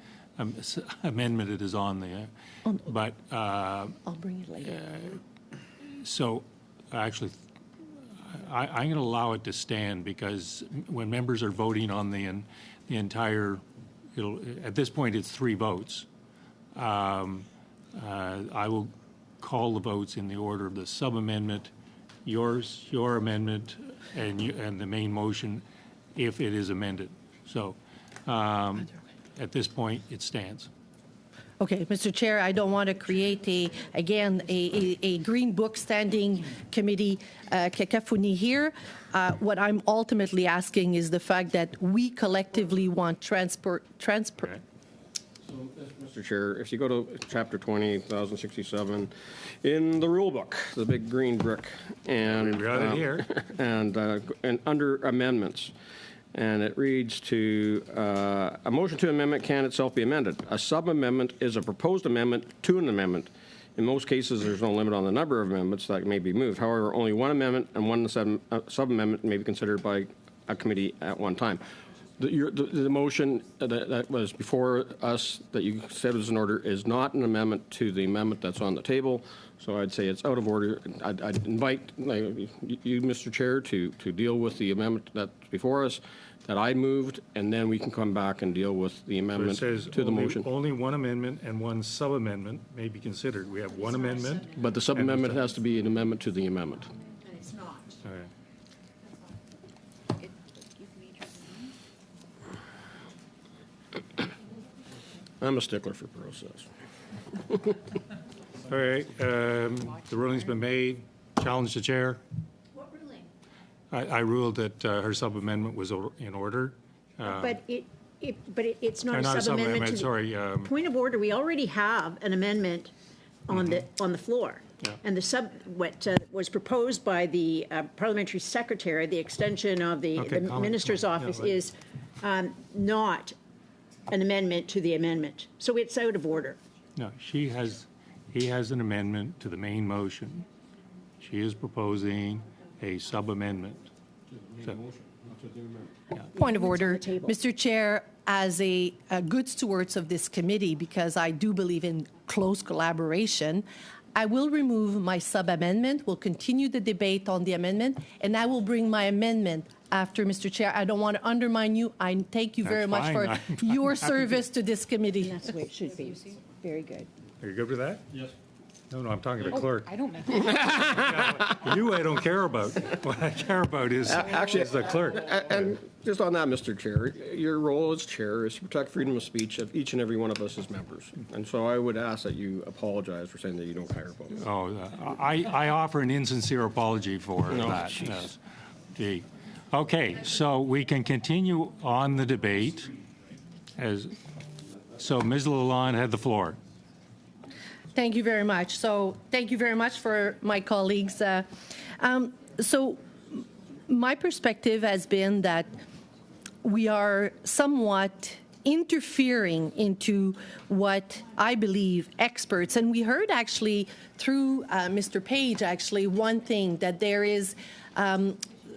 amendment it is on there. But I'll bring it later. So, actually, I'm going to allow it to stand because when members are voting on the entire, at this point, it's 3 votes. I will call the votes in the order of the sub-amendment, your amendment, and the main motion if it is amended. So, at this point, it stands. Okay, Mr. Chair, I don't want to create a Green Book Standing Committee cacophony here. What I'm ultimately asking is the fact that we collectively want transport. Okay. Mr. Chair, if you go to Chapter 20, 1067, in the rule book, the big green brick, and We've got it here. and under amendments, and it reads to a motion to amendment can itself be amended. A sub-amendment is a proposed amendment to an amendment. In most cases, there's no limit on the number of amendments that may be moved. However, only one amendment and one sub-amendment may be considered by a committee at one time. The motion that was before us that you said was in order is not an amendment to the amendment that's on the table. So I'd say it's out of order. I'd invite you, Mr. Chair, to deal with the amendment that's before us that I moved, and then we can come back and deal with the So it amendment says to the motion. only one amendment and one sub-amendment may be considered. We have one amendment. But the sub-amendment has to be an amendment to the amendment. And it's not. Okay. I'm a stickler for process. All right, the ruling's been made. Challenge the chair. What ruling? I ruled that her sub-amendment was in order. But it's Or not not a a sub-amendment to sub-amendment, the. sorry. Point of order, we already have an amendment on the floor. Yeah. And what was proposed by the parliamentary secretary, the extension of the Okay, comment. minister's Yeah, office, right. is not an amendment to the amendment. So it's out of order. No, he has an amendment to the main motion. She is proposing a sub-amendment. So- Point of order, the table. Mr. Chair, as a good stewards of this committee, because I do believe in close collaboration, I will remove my sub-amendment, we'll continue the debate on the amendment, and I will bring my amendment after, Mr. Chair. I don't want to undermine you. I thank you very That's much fine. for I'm your happy to- service to this committee. That's the way it should be. Very good. Are you good with that? Yes. No, I'm talking to the clerk. I don't know. You, I don't care about. What I care about is the clerk. And just on that, Mr. Chair, your role as chair is to protect freedom of speech of each and every one of us as members. And so I would ask that you apologize for saying that you don't care about it. Oh, I offer an insincere apology for that. jeez. Yes. Gee. Okay, so we can continue on the debate. So Ms. Lalonde had the floor. Thank you very much. So thank you very much for my colleagues. So my perspective has been that we are somewhat interfering into what I believe experts, and we heard actually through Mr. Page actually one thing, that there is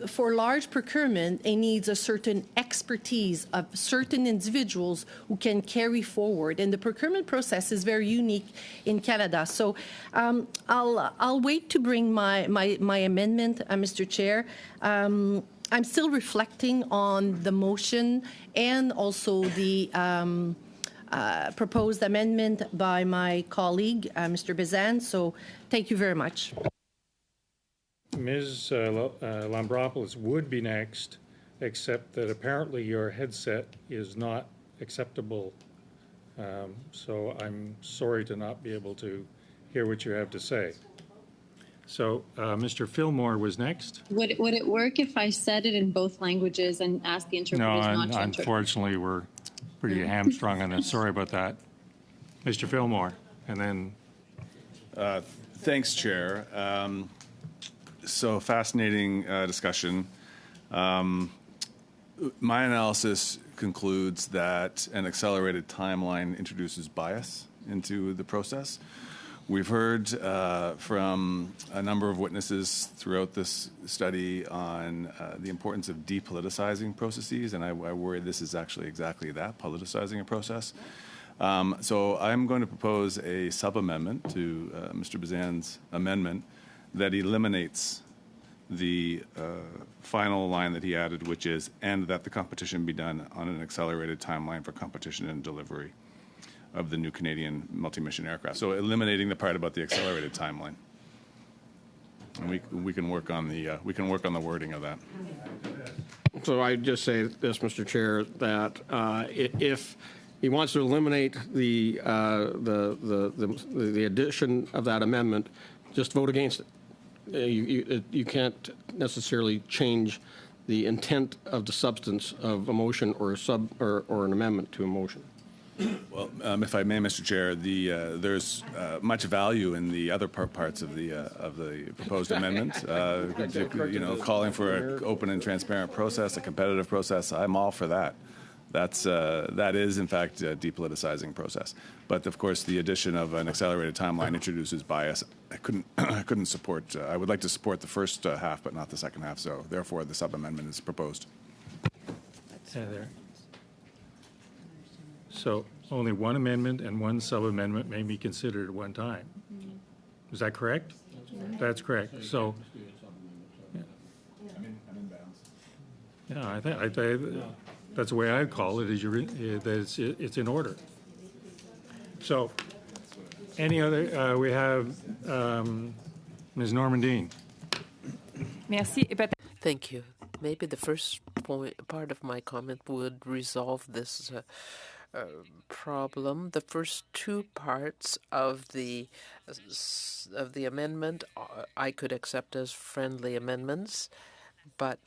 for large procurement, it needs a certain expertise of certain individuals who can carry forward. And the procurement process is very unique in Canada. So I'll wait to bring my amendment, Mr. Chair. I'm still reflecting on the motion and also the proposed amendment by my colleague, Mr. Bezan. So thank you very much. Ms. Lambropoulos would be next, except that apparently your headset is not acceptable. So I'm sorry to not be able to hear what you have to say. So Mr. Fillmore was next. Would it work if I said it in both languages and asked the No, interpreters not to interpret? unfortunately, we're pretty hamstrung on that. Sorry about that. Mr. Fillmore, and then Thanks, Chair. So fascinating discussion. My analysis concludes that an accelerated timeline introduces bias into the process. We've heard from a number of witnesses throughout this study on the importance of depoliticizing processes, and I worry this is actually exactly that, politicizing a process. So I'm going to propose a sub-amendment to Mr. Bazan's amendment that eliminates the final line that he added, which is, and that the competition be done on an accelerated timeline for competition and delivery of the new Canadian multi-mission aircraft. So eliminating the part about the accelerated timeline. And we can work on the wording of that. So I just say this, Mr. Chair, that if he wants to eliminate the addition of that amendment, just vote against it. You can't necessarily change the intent of the substance of a motion or or an amendment to a motion. Well, if I may, Mr. Chair, there's much value in the other parts of the proposed amendment. Calling for an open and transparent process, a competitive process. I'm all for that. That is in fact a depoliticizing process. But of course, the addition of an accelerated timeline introduces bias. I couldn't support. I would like to support the first half, but not the second half. So therefore, the sub amendment is proposed. There. So only one amendment and one sub-amendment may be considered at one time. Is that correct? That's correct. So, yeah, I think that's the way I'd call it. That it's in order. So, any other? We have Ms. Normandine. Merci. Thank you. Maybe the first part of my comment would resolve this problem. The first two parts of the amendment I could accept as friendly amendments, but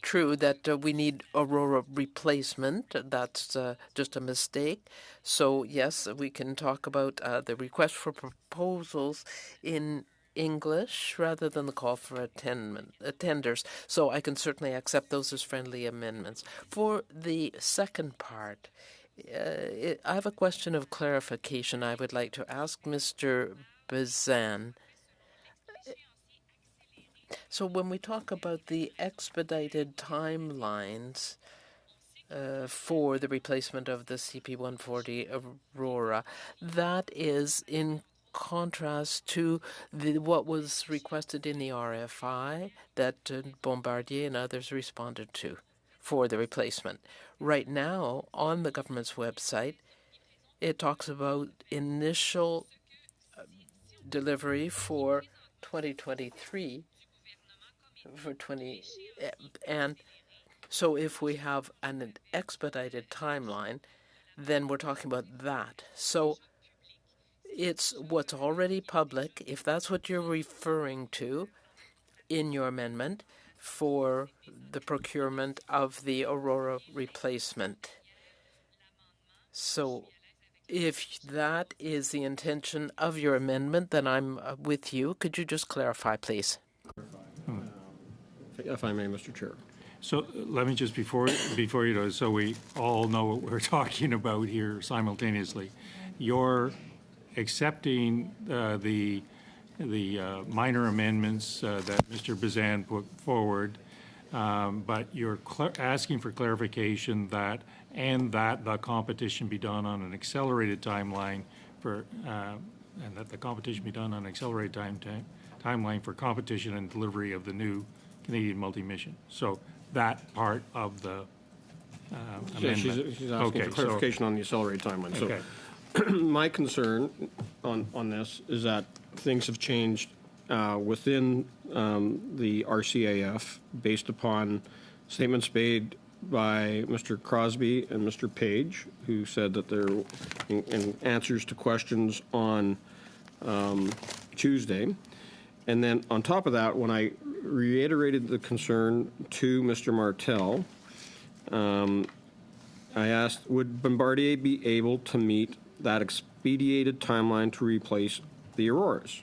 true that we need Aurora replacement. That's just a mistake. So yes, we can talk about the request for proposals in English rather than the call for tenders. So I can certainly accept those as friendly amendments. For the second part, I have a question of clarification I would like to ask Mr. Bazan. So when we talk about the expedited timelines for the replacement of the CP-140 Aurora, that is in contrast to what was requested in the RFI that Bombardier and others responded to for the replacement. Right now, on the government's website, it talks about initial delivery for 2023, and so if we have an expedited timeline, then we're talking about that. So it's what's already public, if that's what you're referring to in your amendment for the procurement of the Aurora replacement. So if that is the intention of your amendment, then I'm with you. Could you just clarify, please? If I may, Mr. Chair. So let me just, before you do, so we all know what we're talking about here simultaneously. You're accepting the minor amendments that Mr. Bazan put forward, but you're asking for clarification that the competition be done on an accelerated timeline and that the competition be done on an accelerated timeline for competition and delivery of the new Canadian multi-mission. So that part of the amendment. She's asking for clarification on the accelerated timeline. Okay. So my concern on this is that things have changed within the RCAF based upon statements made by Mr. Crosby and Mr. Page, who said that they're in answers to questions on Tuesday. And then on top of that, when I reiterated the concern to Mr. Martel, I asked, would Bombardier be able to meet that expedited timeline to replace the Auroras?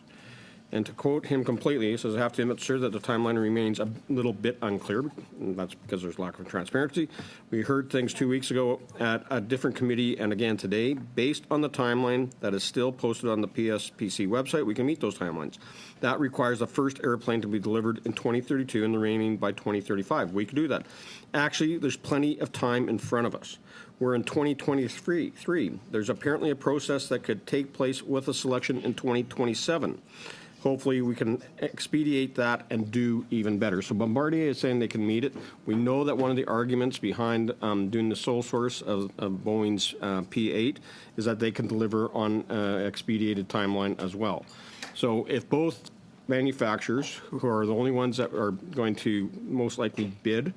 And to quote him completely, he says, I have to admit, sir, that the timeline remains a little bit unclear. And that's because there's lack of transparency. We heard things 2 weeks ago at a different committee and again today. Based on the timeline that is still posted on the PSPC website, we can meet those timelines. That requires the first airplane to be delivered in 2032 and the remaining by 2035. We could do that. Actually, there's plenty of time in front of us. We're in 2023. There's apparently a process that could take place with a selection in 2027. hopefully we can expedite that and do even better. So Bombardier is saying they can meet it. We know that one of the arguments behind doing the sole source of Boeing's P-8 is that they can deliver on expedited timeline as well. So if both manufacturers, who are the only ones that are going to most likely bid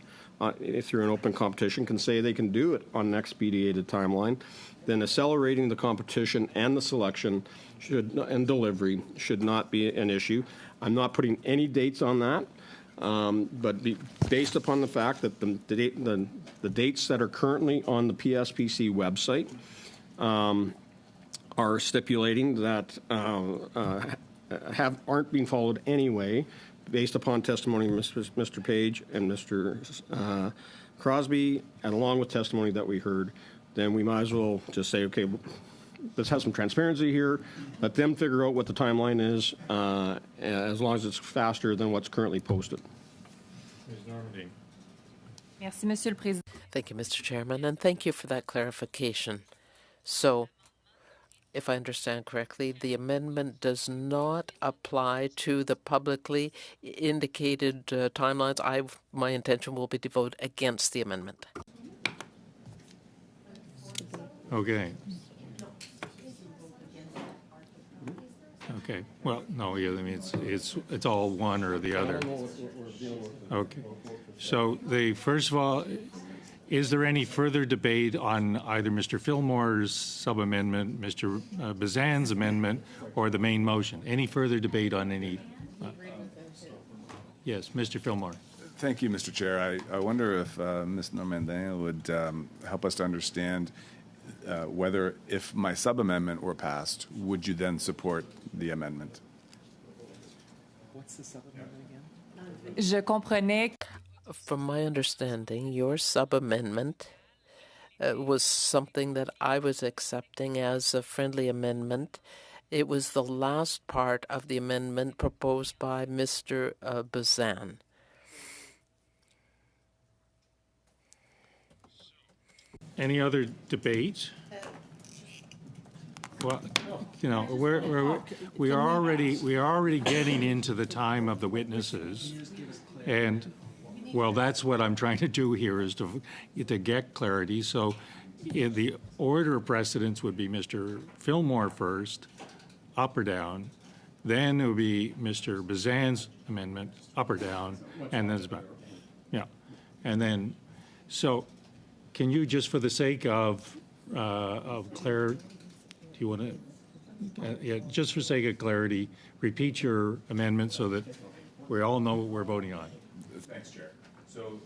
through an open competition, can say they can do it on an expedited timeline, then accelerating the competition and the selection and delivery should not be an issue. I'm not putting any dates on that, but based upon the fact that the dates that are currently on the PSPC website are stipulating that aren't being followed anyway, based upon testimony of Mr. Page and Mr. Crosby, and along with testimony that we heard, then we might as well just say, okay, let's have some transparency here. Let them figure out what the timeline is, as long as it's faster than what's currently posted. Ms. Normandy. Merci, Monsieur le Président. Thank you, Mr. Chairman, and thank you for that clarification. So, if I understand correctly, the amendment does not apply to the publicly indicated timelines. My intention will be to vote against the amendment. Okay. Okay. Well, no, yeah, I mean, it's all one or the other. Okay. So first of all, is there any further debate on either Mr. Fillmore's sub-amendment, Mr. Bazan's amendment, or the main motion? Any further debate on any? Yes, Mr. Fillmore. Thank you, Mr. Chair. I wonder if Ms. Normandin would help us to understand whether, if my sub-amendment were passed, would you then support the amendment? What's the sub-amendment again? Je comprenais. From my understanding, your sub-amendment was something that I was accepting as a friendly amendment. It was the last part of the amendment proposed by Mr. Bazan. Any other debate? Well, you know, we are already getting into the time of the witnesses, and well, that's what I'm trying to do here, is to get clarity. So, the order of precedence would be Mr. Fillmore first, up or down. Then it would be Mr. Bazan's amendment, up or down, and then it's back. Yeah, and then so. Can you, just for the sake of clarity, do you want to, yeah, just for sake of clarity, repeat your amendment so that we all know what we're voting on? Thanks, Chair. So,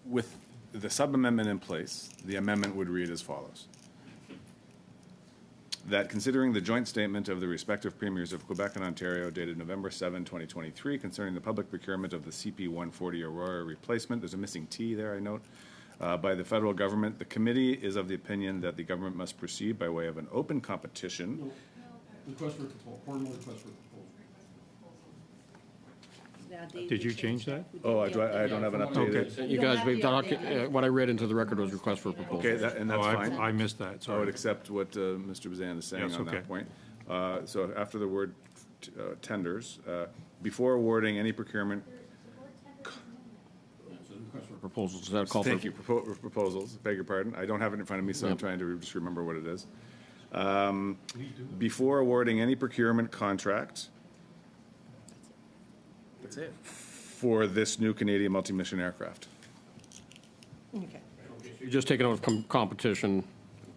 with the sub-amendment in place, the amendment would read as follows. That considering the joint statement of the respective premiers of Quebec and Ontario dated November 7, 2023, concerning the public procurement of the CP-140 Aurora replacement, there's a missing T there, I note, by the federal government, the committee is of the opinion that the government must proceed by way of an open competition. Request for proposal. Formal request for proposal. Did you change that? Oh, I don't have an updated. Okay. You guys, what I read into the record was request for proposal. Okay, and that's fine. I missed that. Sorry. I would accept what Mr. Bazan is saying Yes, on okay. that point. So after the word tenders, before awarding any procurement. Proposals. Is that a call Thank for? you. Proposals. Beg your pardon. I don't have it in front of me, so I'm trying to just remember what it is. Before awarding any procurement contract. That's it. For this new Canadian multi-mission aircraft. Okay. You're just taking out of competition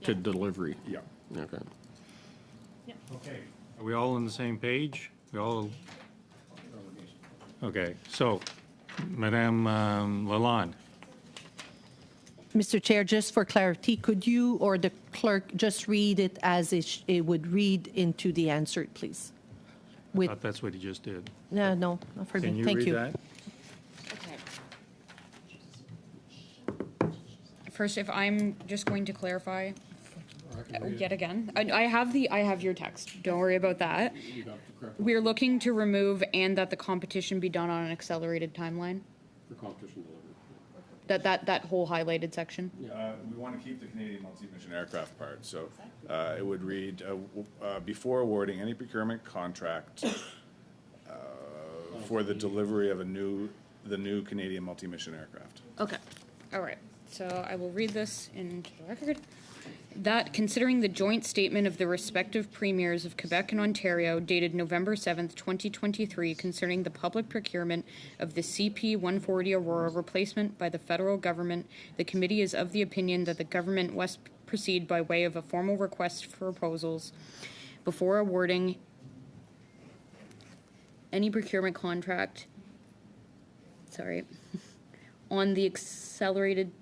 to delivery. Yeah. Okay. Okay. Are we all on the same page? We all? Okay. So, Madame Lalonde. Mr. Chair, just for clarity, could you or the clerk just read it as it would read into the answer, please? I thought that's what he just did. No, not for Can me. you Thank read you. that? Okay. First, if I'm just going to clarify yet again, I have your text. Don't worry about that. We're looking to remove and that the competition be done on an accelerated timeline. For competition delivery. That whole highlighted section. We want to keep the Canadian multi-mission aircraft part, so it would read, before awarding any procurement contract for the delivery of the new Canadian multi-mission aircraft. Okay. All right. So I will read this into the record. That considering the joint statement of the respective premiers of Quebec and Ontario dated November 7th, 2023, concerning the public procurement of the CP-140 Aurora replacement by the federal government, the committee is of the opinion that the government must proceed by way of a formal request for proposals before awarding any procurement contract. Sorry. On the accelerated.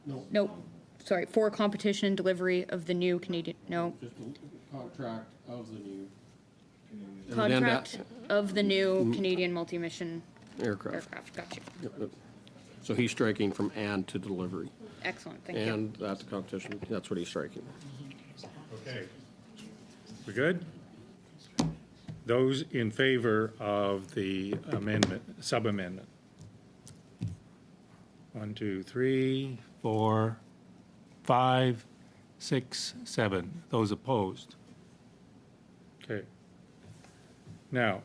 For competition and delivery of the new Canadian. Just a contract of the new. Contract of the new Canadian multi-mission Aircraft. Got you. Yep. So he's striking from and to delivery. Excellent. Thank you. And that's competition. That's what he's striking. Okay. We good? Those in favor of the amendment, sub-amendment? 1, 2, 3, 4, 5, 6, 7. Those opposed? Okay. Now,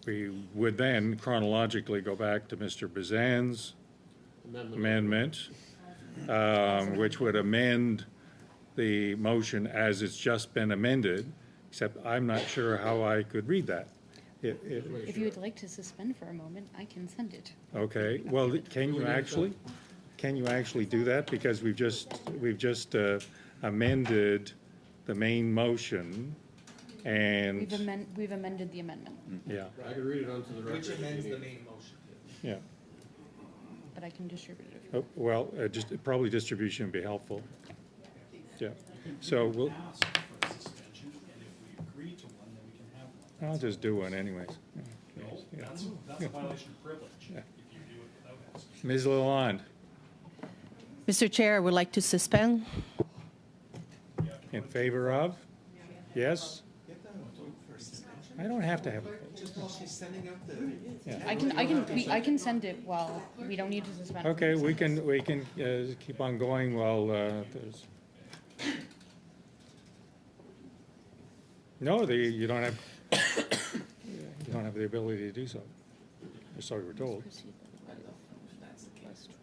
we would then chronologically go back to Mr. Bazan's amendment, which would amend the motion as it's just been amended, except I'm not sure how I could read that. If you would like to suspend for a moment, I can send it. Okay, well, can you actually do that? Because we've just amended the main motion, and We've amended the amendment, yeah, I could read it onto the record. Which amends the main motion. yeah. but I can distribute it. If you Oh, well, just probably distribution would be helpful. Yeah. So we'll. I'll just do one anyways. Yeah. That's a violation of privilege if you do it without asking. Ms. Lalonde, Mr. Chair, I would like to suspend. in favor of? Yes? I don't have to have a I can send it while we don't need to suspend. Okay, we can keep on going while there's. No, you don't have. You don't have the ability to do so. Or so we're told.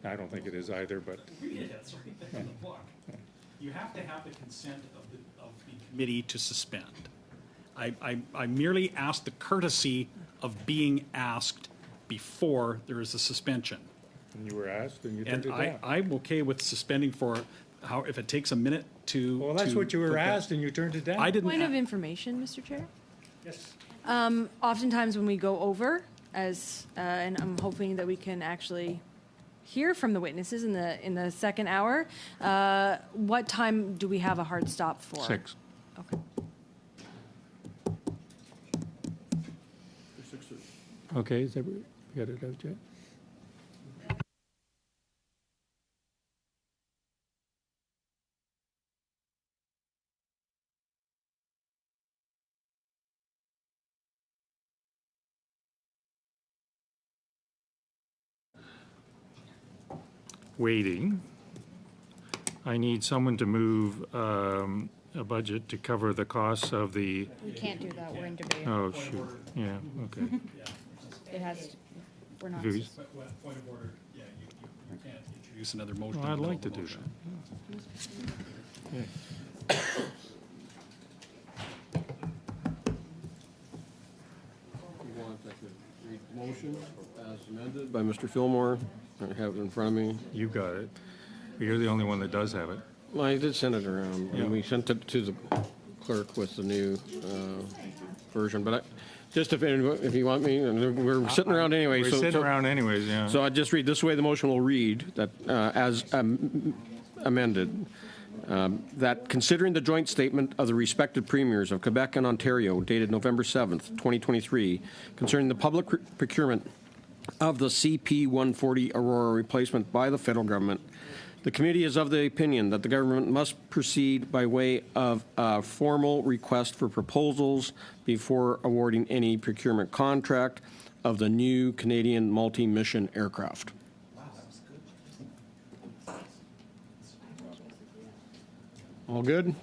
I don't think it is either, but. Read it, it's right in the book. You have to have the consent of the committee to suspend. I merely asked the courtesy of being asked before there is a suspension. And you were asked, and you turned it And down. I'm okay with suspending for if it takes a minute to. Well, that's what you were asked, and you turned it down. I didn't. Point of information, Mr. Chair. Yes. Oftentimes when we go over, and I'm hoping that we can actually hear from the witnesses in the second hour, what time do we have a hard stop for? 6. Okay. Okay, is that, you got it out, Jay? Waiting. I need someone to move a budget to cover the costs of the, We can't do that. We're in debate. oh, shoot, yeah, okay. It has. To, we're not. Who's- Point of order, yeah, you can't introduce another motion. Well, I'd in the like to middle do of a that. motion. Yeah. You want I could read the motion as amended by Mr. Fillmore. I have it in front of me. You got it. You're the only one that does have it. Well, I did send it around, Yeah. and we sent it to the clerk with the new version. But just if you want me, and we're sitting around anyway. We're sitting around anyways, yeah. So I just read this way. The motion will read that as amended. That considering the joint statement of the respective premiers of Quebec and Ontario dated November 7th, 2023, concerning the public procurement of the CP-140 Aurora replacement by the federal government, the committee is of the opinion that the government must proceed by way of a formal request for proposals before awarding any procurement contract of the new Canadian multi-mission aircraft. All good?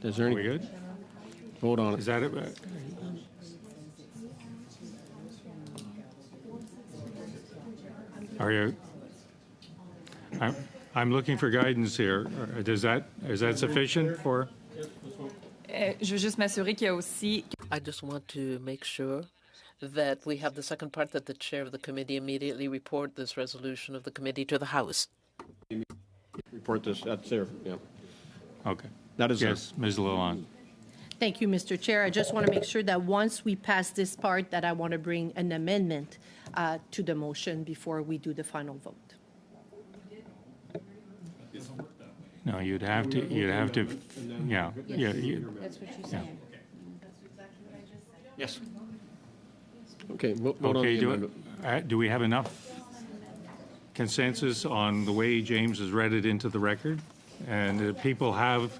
Is there Are any? we good? Vote on it. Is that it? Are you? I'm looking for guidance here. Is that sufficient for? Je veux juste m'assurer qu'il y a aussi. I just want to make sure that we have the second part, that the chair of the committee immediately report this resolution of the committee to the House. Report this. That's there. Yeah. Okay. That is Yes, Ms. Lalonde. Thank you, Mr. Chair. I just want to make sure that once we pass this part, that I want to bring an amendment to the motion before we do the final vote. No, you'd have to, yeah. That's what she's saying. Yes. Okay. Vote on Okay, the amendment. do we have enough consensus on the way James has read it into the record? And do people have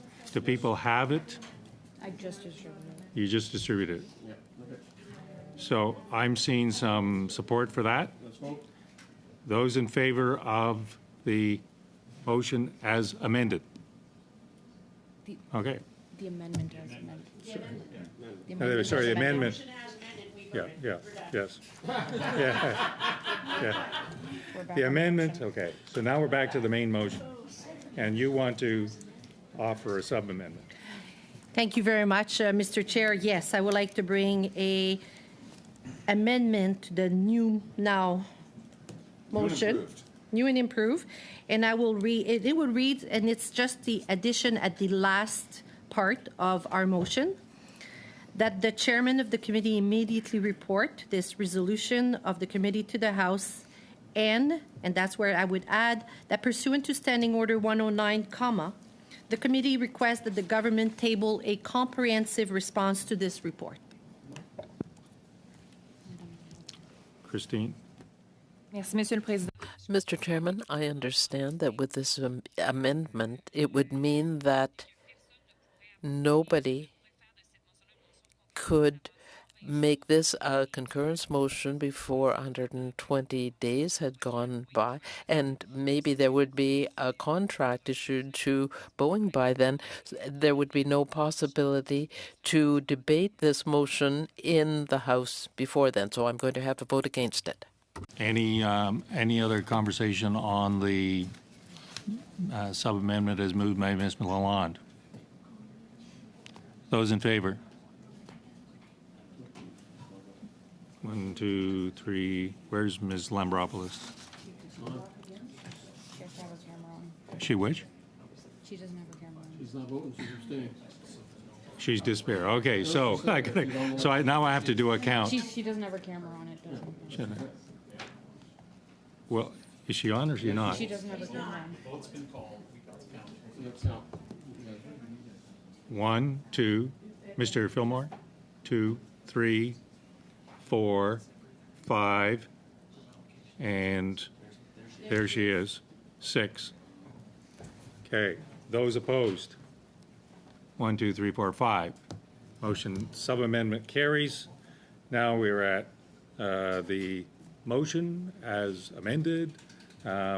it? I just distributed it. You just distributed it. So I'm seeing some support for that. Those in favor of the motion as amended? Okay. The amendment as amended. Sorry, the amendment. Yeah, yes. Yeah. The amendment, okay. So now we're back to the main motion. And you want to offer a sub-amendment. Thank you very much, Mr. Chair. Yes, I would like to bring a amendment to the new now motion. New and improved. And I will read, it will read, and it's just the addition at the last part of our motion, that the chairman of the committee immediately report this resolution of the committee to the House, and that's where I would add that pursuant to Standing Order 109, the committee requests that the government table a comprehensive response to this report. Christine? Merci, Monsieur le Président. Mr. Chairman, I understand that with this amendment, it would mean that nobody could make this a concurrence motion before 120 days had gone by, and maybe there would be a contract issued to Boeing by then. There would be no possibility to debate this motion in the House before then, so I'm going to have to vote against it. Any other conversation on the sub-amendment as moved by Ms. Lalonde? Those in favor? 1, 2, 3. Where's Ms. Lambropoulos? She which? She doesn't have her camera on. She's not voting. She's abstaining. She's despair. Okay, so now I have to do a count. She doesn't have her camera on it, doesn't Shouldn't I? Well, is she on or is she not? she? Doesn't have her camera on. Vote's been called. 1, 2, Mr. Fillmore, 2, 3, 4, 5, and there she is, 6. Okay, those opposed? 1, 2, 3, 4, 5. Motion sub-amendment carries. Now we're at the motion as amended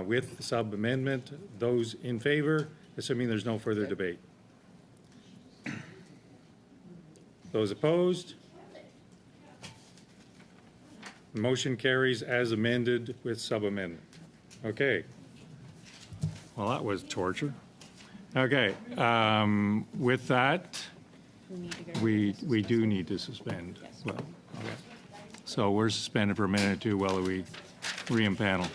with the sub-amendment. Those in favor, assuming there's no further debate. Those opposed? Motion carries as amended with sub-amendment. Okay. Well, that was torture. Okay. With that, we do need to suspend. Well, okay. So we're suspended for a minute or two while we re-empanel.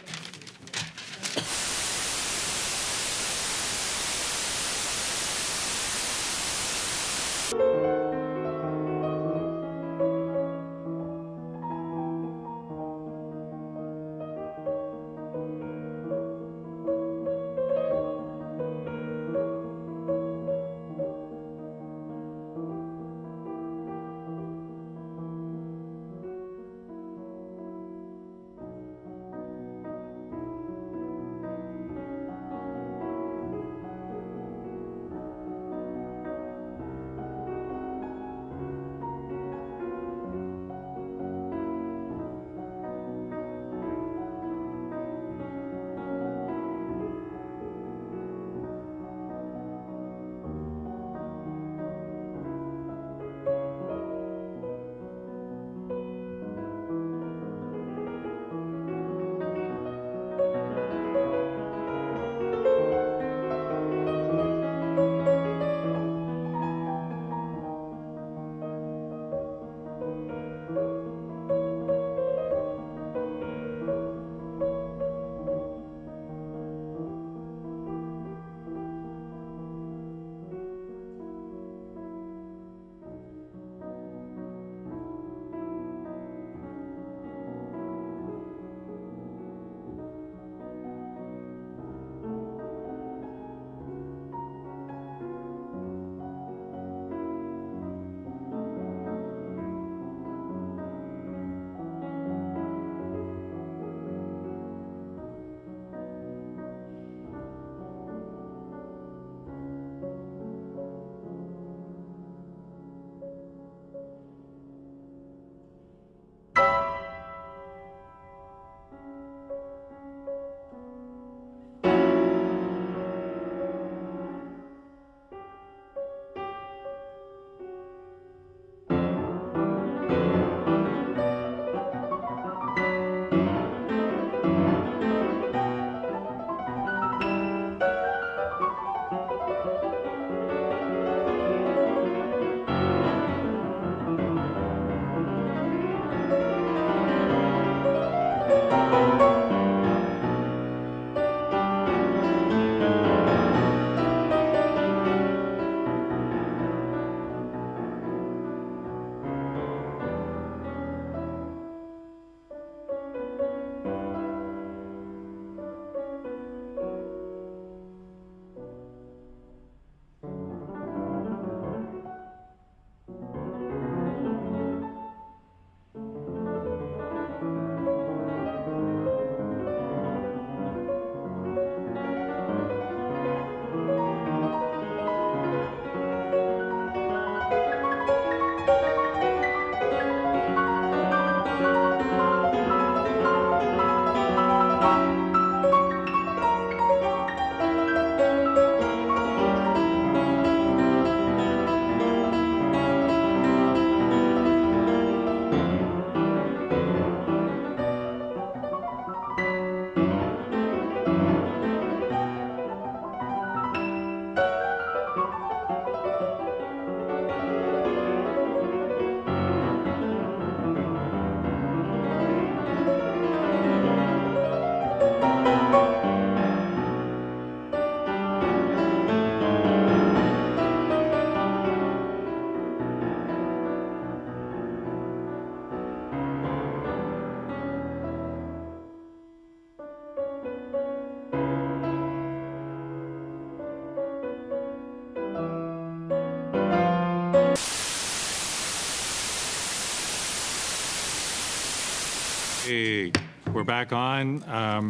Hey, we're back on.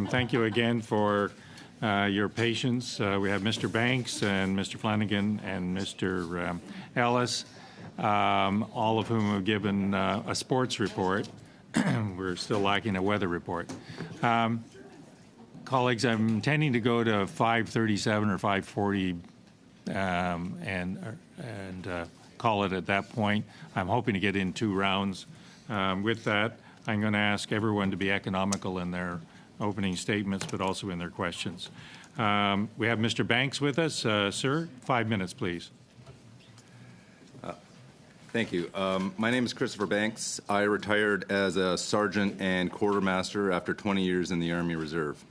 Thank you again for your patience. We have Mr. Banks and Mr. Flanagan and Mr. Ellis, all of whom have given a sports report. We're still lacking a weather report. Colleagues, I'm intending to go to 5:37 or 5:40 and call it at that point. I'm hoping to get in 2 rounds. With that, I'm going to ask everyone to be economical in their opening statements, but also in their questions. We have Mr. Banks with us. Sir, 5 minutes, please. Thank you. My name is Christopher Banks. I retired as a sergeant and quartermaster after 20 years in the Army Reserve.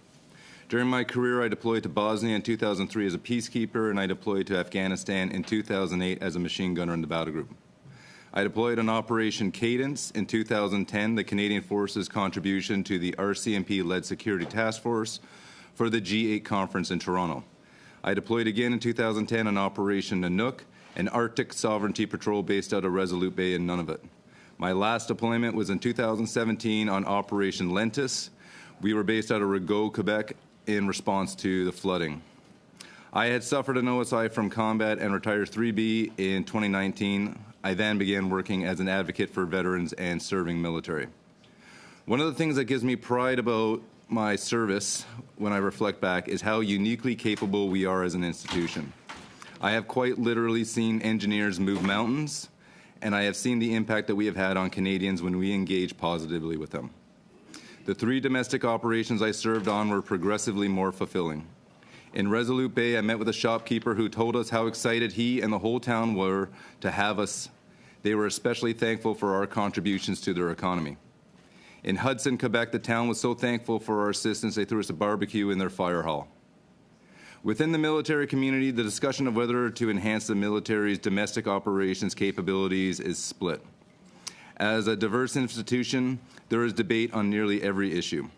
During my career, I deployed to Bosnia in 2003 as a peacekeeper, and I deployed to Afghanistan in 2008 as a machine gunner in the battle group. I deployed on Operation Cadence in 2010, the Canadian Forces' contribution to the RCMP-led Security Task Force for the G8 conference in Toronto. I deployed again in 2010 on Operation Nanook, an Arctic sovereignty patrol based out of Resolute Bay in Nunavut. My last deployment was in 2017 on Operation Lentis. We were based out of Rigaud, Quebec, in response to the flooding. I had suffered an OSI from combat and retired 3B in 2019. I then began working as an advocate for veterans and serving military. One of the things that gives me pride about my service when I reflect back is how uniquely capable we are as an institution. I have quite literally seen engineers move mountains, and I have seen the impact that we have had on Canadians when we engage positively with them. The 3 domestic operations I served on were progressively more fulfilling. In Resolute Bay, I met with a shopkeeper who told us how excited he and the whole town were to have us. They were especially thankful for our contributions to their economy. In Hudson, Quebec, the town was so thankful for our assistance, they threw us a barbecue in their fire hall. Within the military community, the discussion of whether to enhance the military's domestic operations capabilities is split. As a diverse institution, there is debate on nearly every issue.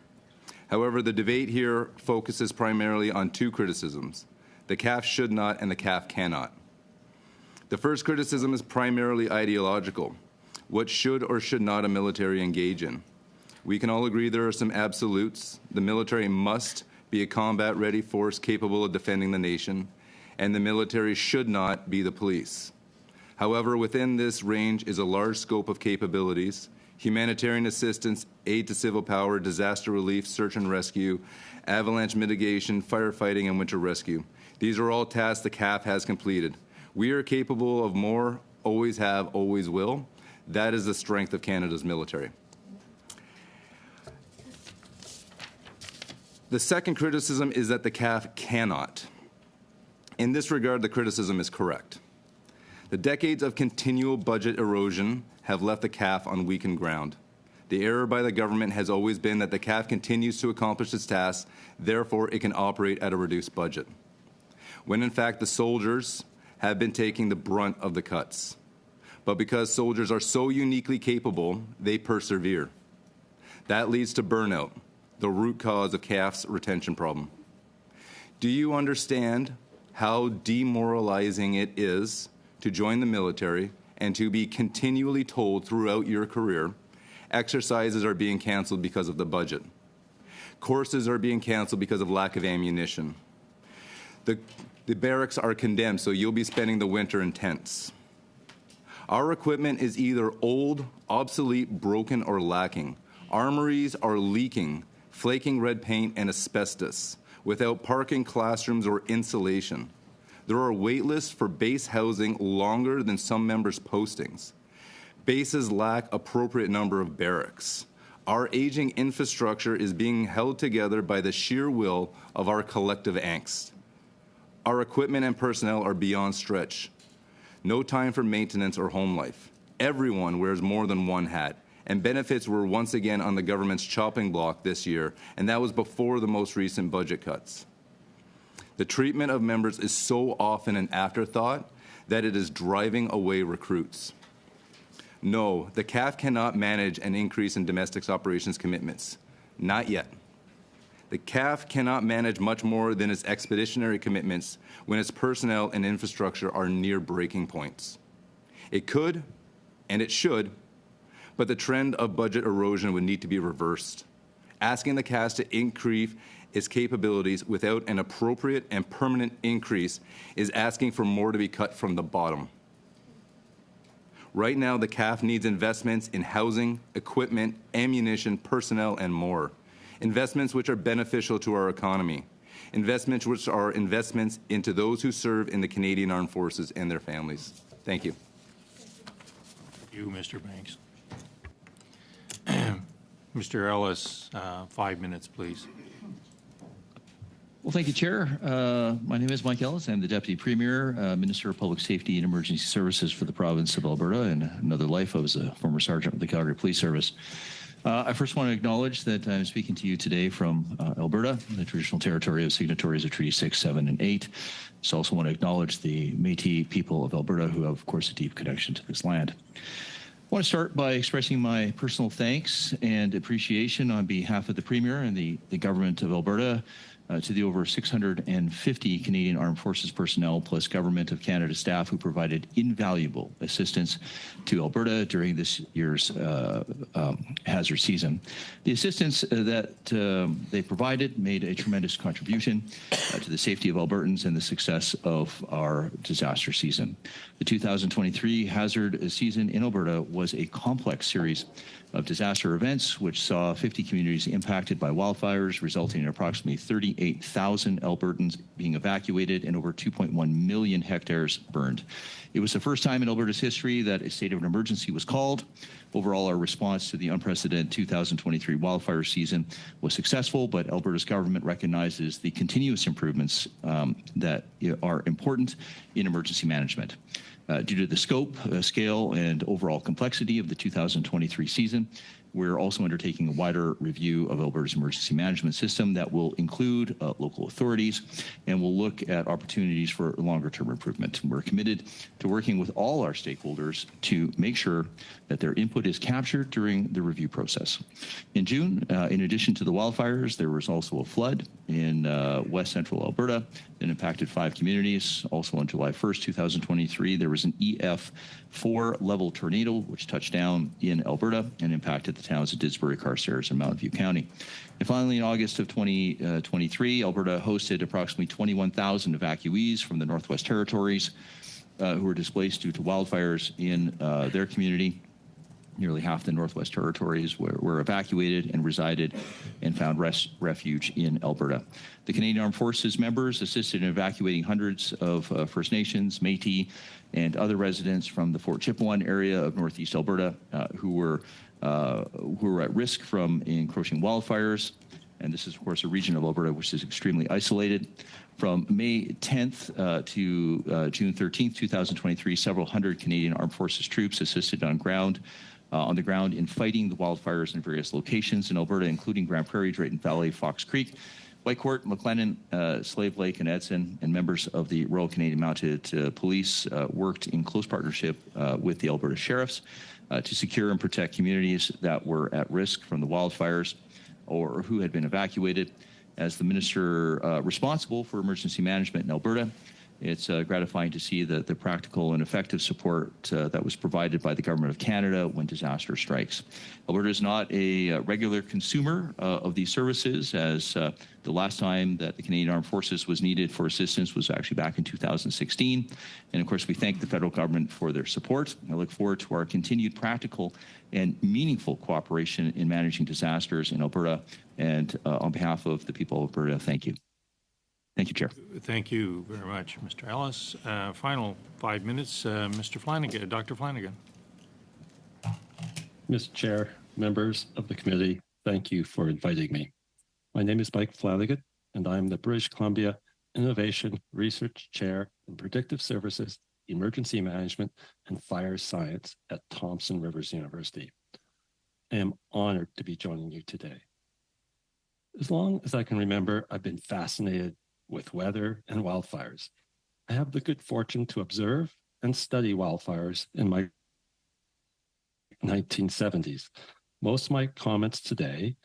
However, the debate here focuses primarily on 2 criticisms: the CAF should not and the CAF cannot. The first criticism is primarily ideological. What should or should not a military engage in? We can all agree there are some absolutes. The military must be a combat-ready force capable of defending the nation, and the military should not be the police. However, within this range is a large scope of capabilities: humanitarian assistance, aid to civil power, disaster relief, search and rescue, avalanche mitigation, firefighting, and winter rescue. These are all tasks the CAF has completed. We are capable of more, always have, always will. That is the strength of Canada's military. The second criticism is that the CAF cannot. In this regard, the criticism is correct. The decades of continual budget erosion have left the CAF on weakened ground. The error by the government has always been that the CAF continues to accomplish its tasks, therefore it can operate at a reduced budget, when in fact the soldiers have been taking the brunt of the cuts. But because soldiers are so uniquely capable, they persevere. That leads to burnout, the root cause of CAF's retention problem. Do you understand how demoralizing it is to join the military and to be continually told throughout your career, exercises are being canceled because of the budget. Courses are being canceled because of lack of ammunition. The barracks are condemned, so you'll be spending the winter in tents. Our equipment is either old, obsolete, broken, or lacking. Armories are leaking, flaking red paint and asbestos, without parking, classrooms, or insulation. There are wait lists for base housing longer than some members' postings. Bases lack appropriate number of barracks. Our aging infrastructure is being held together by the sheer will of our collective angst. Our equipment and personnel are beyond stretch. No time for maintenance or home life. Everyone wears more than one hat, and benefits were once again on the government's chopping block this year, and that was before the most recent budget cuts. The treatment of members is so often an afterthought that it is driving away recruits. No, the CAF cannot manage an increase in domestic operations commitments. Not yet. The CAF cannot manage much more than its expeditionary commitments when its personnel and infrastructure are near breaking points. It could, and it should, but the trend of budget erosion would need to be reversed. Asking the CAS to increase its capabilities without an appropriate and permanent increase is asking for more to be cut from the bottom. Right now, the CAF needs investments in housing, equipment, ammunition, personnel, and more. Investments which are beneficial to our economy. Investments which are investments into those who serve in the Canadian Armed Forces and their families. Thank you. Thank you, Mr. Banks. Mr. Ellis, 5 minutes, please. Well, thank you, Chair. My name is Mike Ellis. I'm the Deputy Premier, Minister of Public Safety and Emergency Services for the province of Alberta. In another life, I was a former sergeant with the Calgary Police Service. I first want to acknowledge that I'm speaking to you today from Alberta, the traditional territory of signatories of Treaty 6, 7, and 8. I also want to acknowledge the Métis people of Alberta who have, of course, a deep connection to this land. I want to start by expressing my personal thanks and appreciation on behalf of the Premier and the Government of Alberta to the over 650 Canadian Armed Forces personnel plus Government of Canada staff who provided invaluable assistance to Alberta during this year's hazard season. The assistance that they provided made a tremendous contribution to the safety of Albertans and the success of our disaster season. The 2023 hazard season in Alberta was a complex series of disaster events, which saw 50 communities impacted by wildfires, resulting in approximately 38,000 Albertans being evacuated and over 2.1 million hectares burned. It was the first time in Alberta's history that a state of an emergency was called. Overall, our response to the unprecedented 2023 wildfire season was successful, but Alberta's government recognizes the continuous improvements that are important in emergency management. Due to the scope, scale, and overall complexity of the 2023 season, we're also undertaking a wider review of Alberta's emergency management system that will include local authorities and will look at opportunities for longer-term improvement. We're committed to working with all our stakeholders to make sure that their input is captured during the review process. In June, in addition to the wildfires, there was also a flood in west central Alberta that impacted 5 communities. Also on July 1st, 2023, there was an EF4 level tornado which touched down in Alberta and impacted the towns of Didsbury, Carstairs, and Mountain View County. And finally, in August of 2023, Alberta hosted approximately 21,000 evacuees from the Northwest Territories who were displaced due to wildfires in their community. Nearly half the Northwest Territories were evacuated and resided and found refuge in Alberta. The Canadian Armed Forces members assisted in evacuating hundreds of First Nations, Métis, and other residents from the Fort Chipewyan area of Northeast Alberta who were at risk from encroaching wildfires. And this is, of course, a region of Alberta which is extremely isolated. From May 10th to June 13th, 2023, several hundred Canadian Armed Forces troops assisted on the ground in fighting the wildfires in various locations in Alberta, including Grand Prairie, Drayton Valley, Fox Creek, Whitecourt, McLennan, Slave Lake, and Edson, and members of the Royal Canadian Mounted Police worked in close partnership with the Alberta Sheriffs to secure and protect communities that were at risk from the wildfires or who had been evacuated. As the minister responsible for emergency management in Alberta, it's gratifying to see the practical and effective support that was provided by the Government of Canada when disaster strikes. Alberta is not a regular consumer of these services, as the last time that the Canadian Armed Forces was needed for assistance was actually back in 2016. And of course, we thank the federal government for their support. I look forward to our continued practical and meaningful cooperation in managing disasters in Alberta. And on behalf of the people of Alberta, thank you. Thank you, Chair. Thank you very much, Mr. Ellis. Final 5 minutes, Mr. Flanagan, Dr. Flanagan. Mr. Chair, members of the committee, thank you for inviting me. My name is Mike Flanagan, and I am the British Columbia Innovation Research Chair in Predictive Services, Emergency Management, and Fire Science at Thompson Rivers University. I am honored to be joining you today. As long as I can remember, I've been fascinated with weather and wildfires. I have the good fortune to observe and study wildfires in my 1970s. Most of my comments today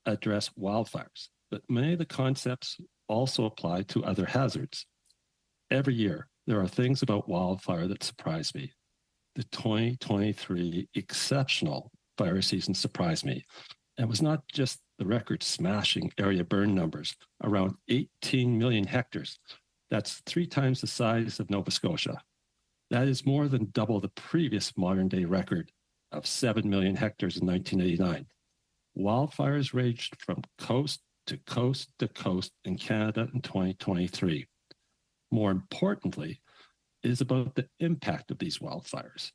address wildfires, but many of the concepts also apply to other hazards. Every year, there are things about wildfire that surprise me. The 2023 exceptional fire season surprised me. And it was not just the record-smashing area burn numbers, around 18 million hectares. That's 3 times the size of Nova Scotia. That is more than double the previous modern-day record of 7 million hectares in 1989. Wildfires raged from coast to coast to coast in Canada in 2023. More importantly, it is about the impact of these wildfires,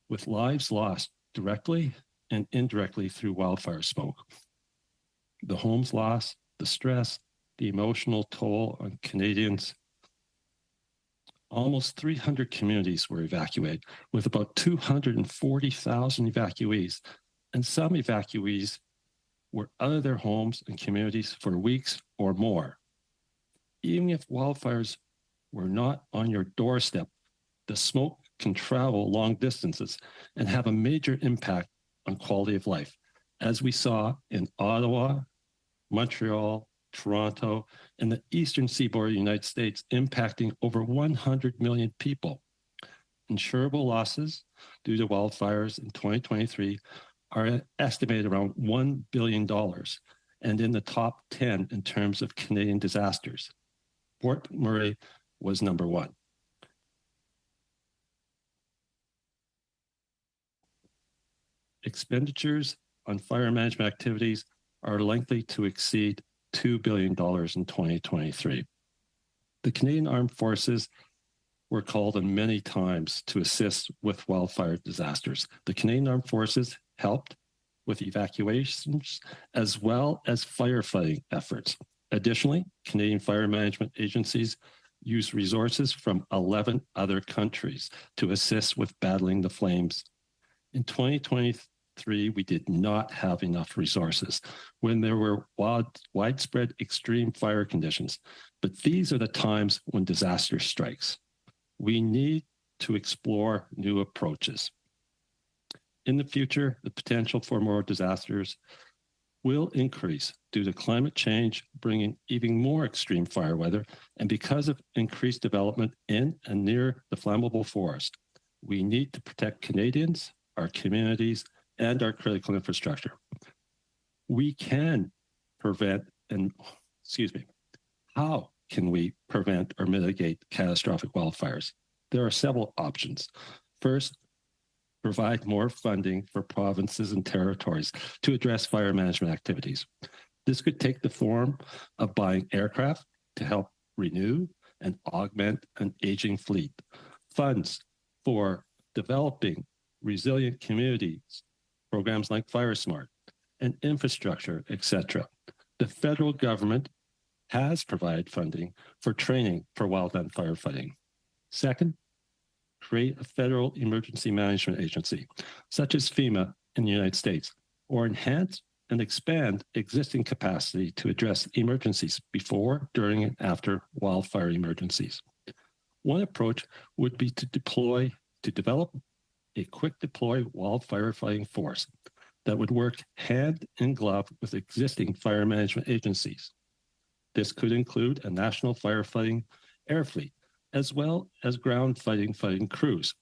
with lives lost directly and indirectly through wildfire smoke. The homes lost, the stress, the emotional toll on Canadians. Almost 300 communities were evacuated, with about 240,000 evacuees, and some evacuees were out of their homes and communities for weeks or more. Even if wildfires were not on your doorstep, the smoke can travel long distances and have a major impact on quality of life, as we saw in Ottawa, Montreal, Toronto, and the eastern seaboard of the United States, impacting over 100 million people. Insurable losses due to wildfires in 2023 are estimated around $1 billion and in the top 10 in terms of Canadian disasters. Fort McMurray was number 1. Expenditures on fire management activities are likely to exceed $2 billion in 2023. The Canadian Armed Forces were called on many times to assist with wildfire disasters. The Canadian Armed Forces helped with evacuations as well as firefighting efforts. Additionally, Canadian fire management agencies use resources from 11 other countries to assist with battling the flames. In 2023, we did not have enough resources when there were widespread extreme fire conditions. But these are the times when disaster strikes. We need to explore new approaches. In the future, the potential for more disasters will increase due to climate change, bringing even more extreme fire weather, and because of increased development in and near the flammable forest. We need to protect Canadians, our communities, and our critical infrastructure. We can how can we prevent or mitigate catastrophic wildfires? There are several options. First, provide more funding for provinces and territories to address fire management activities. This could take the form of buying aircraft to help renew and augment an aging fleet, funds for developing resilient communities, programs like FireSmart, and infrastructure, etc. The federal government has provided funding for training for wildland firefighting. Second, create a federal emergency management agency, such as FEMA in the United States, or enhance and expand existing capacity to address emergencies before, during, and after wildfire emergencies. One approach would be to develop a quick deploy wildfire fighting force that would work hand in glove with existing fire management agencies. This could include a national firefighting air fleet, as well as ground fighting crews.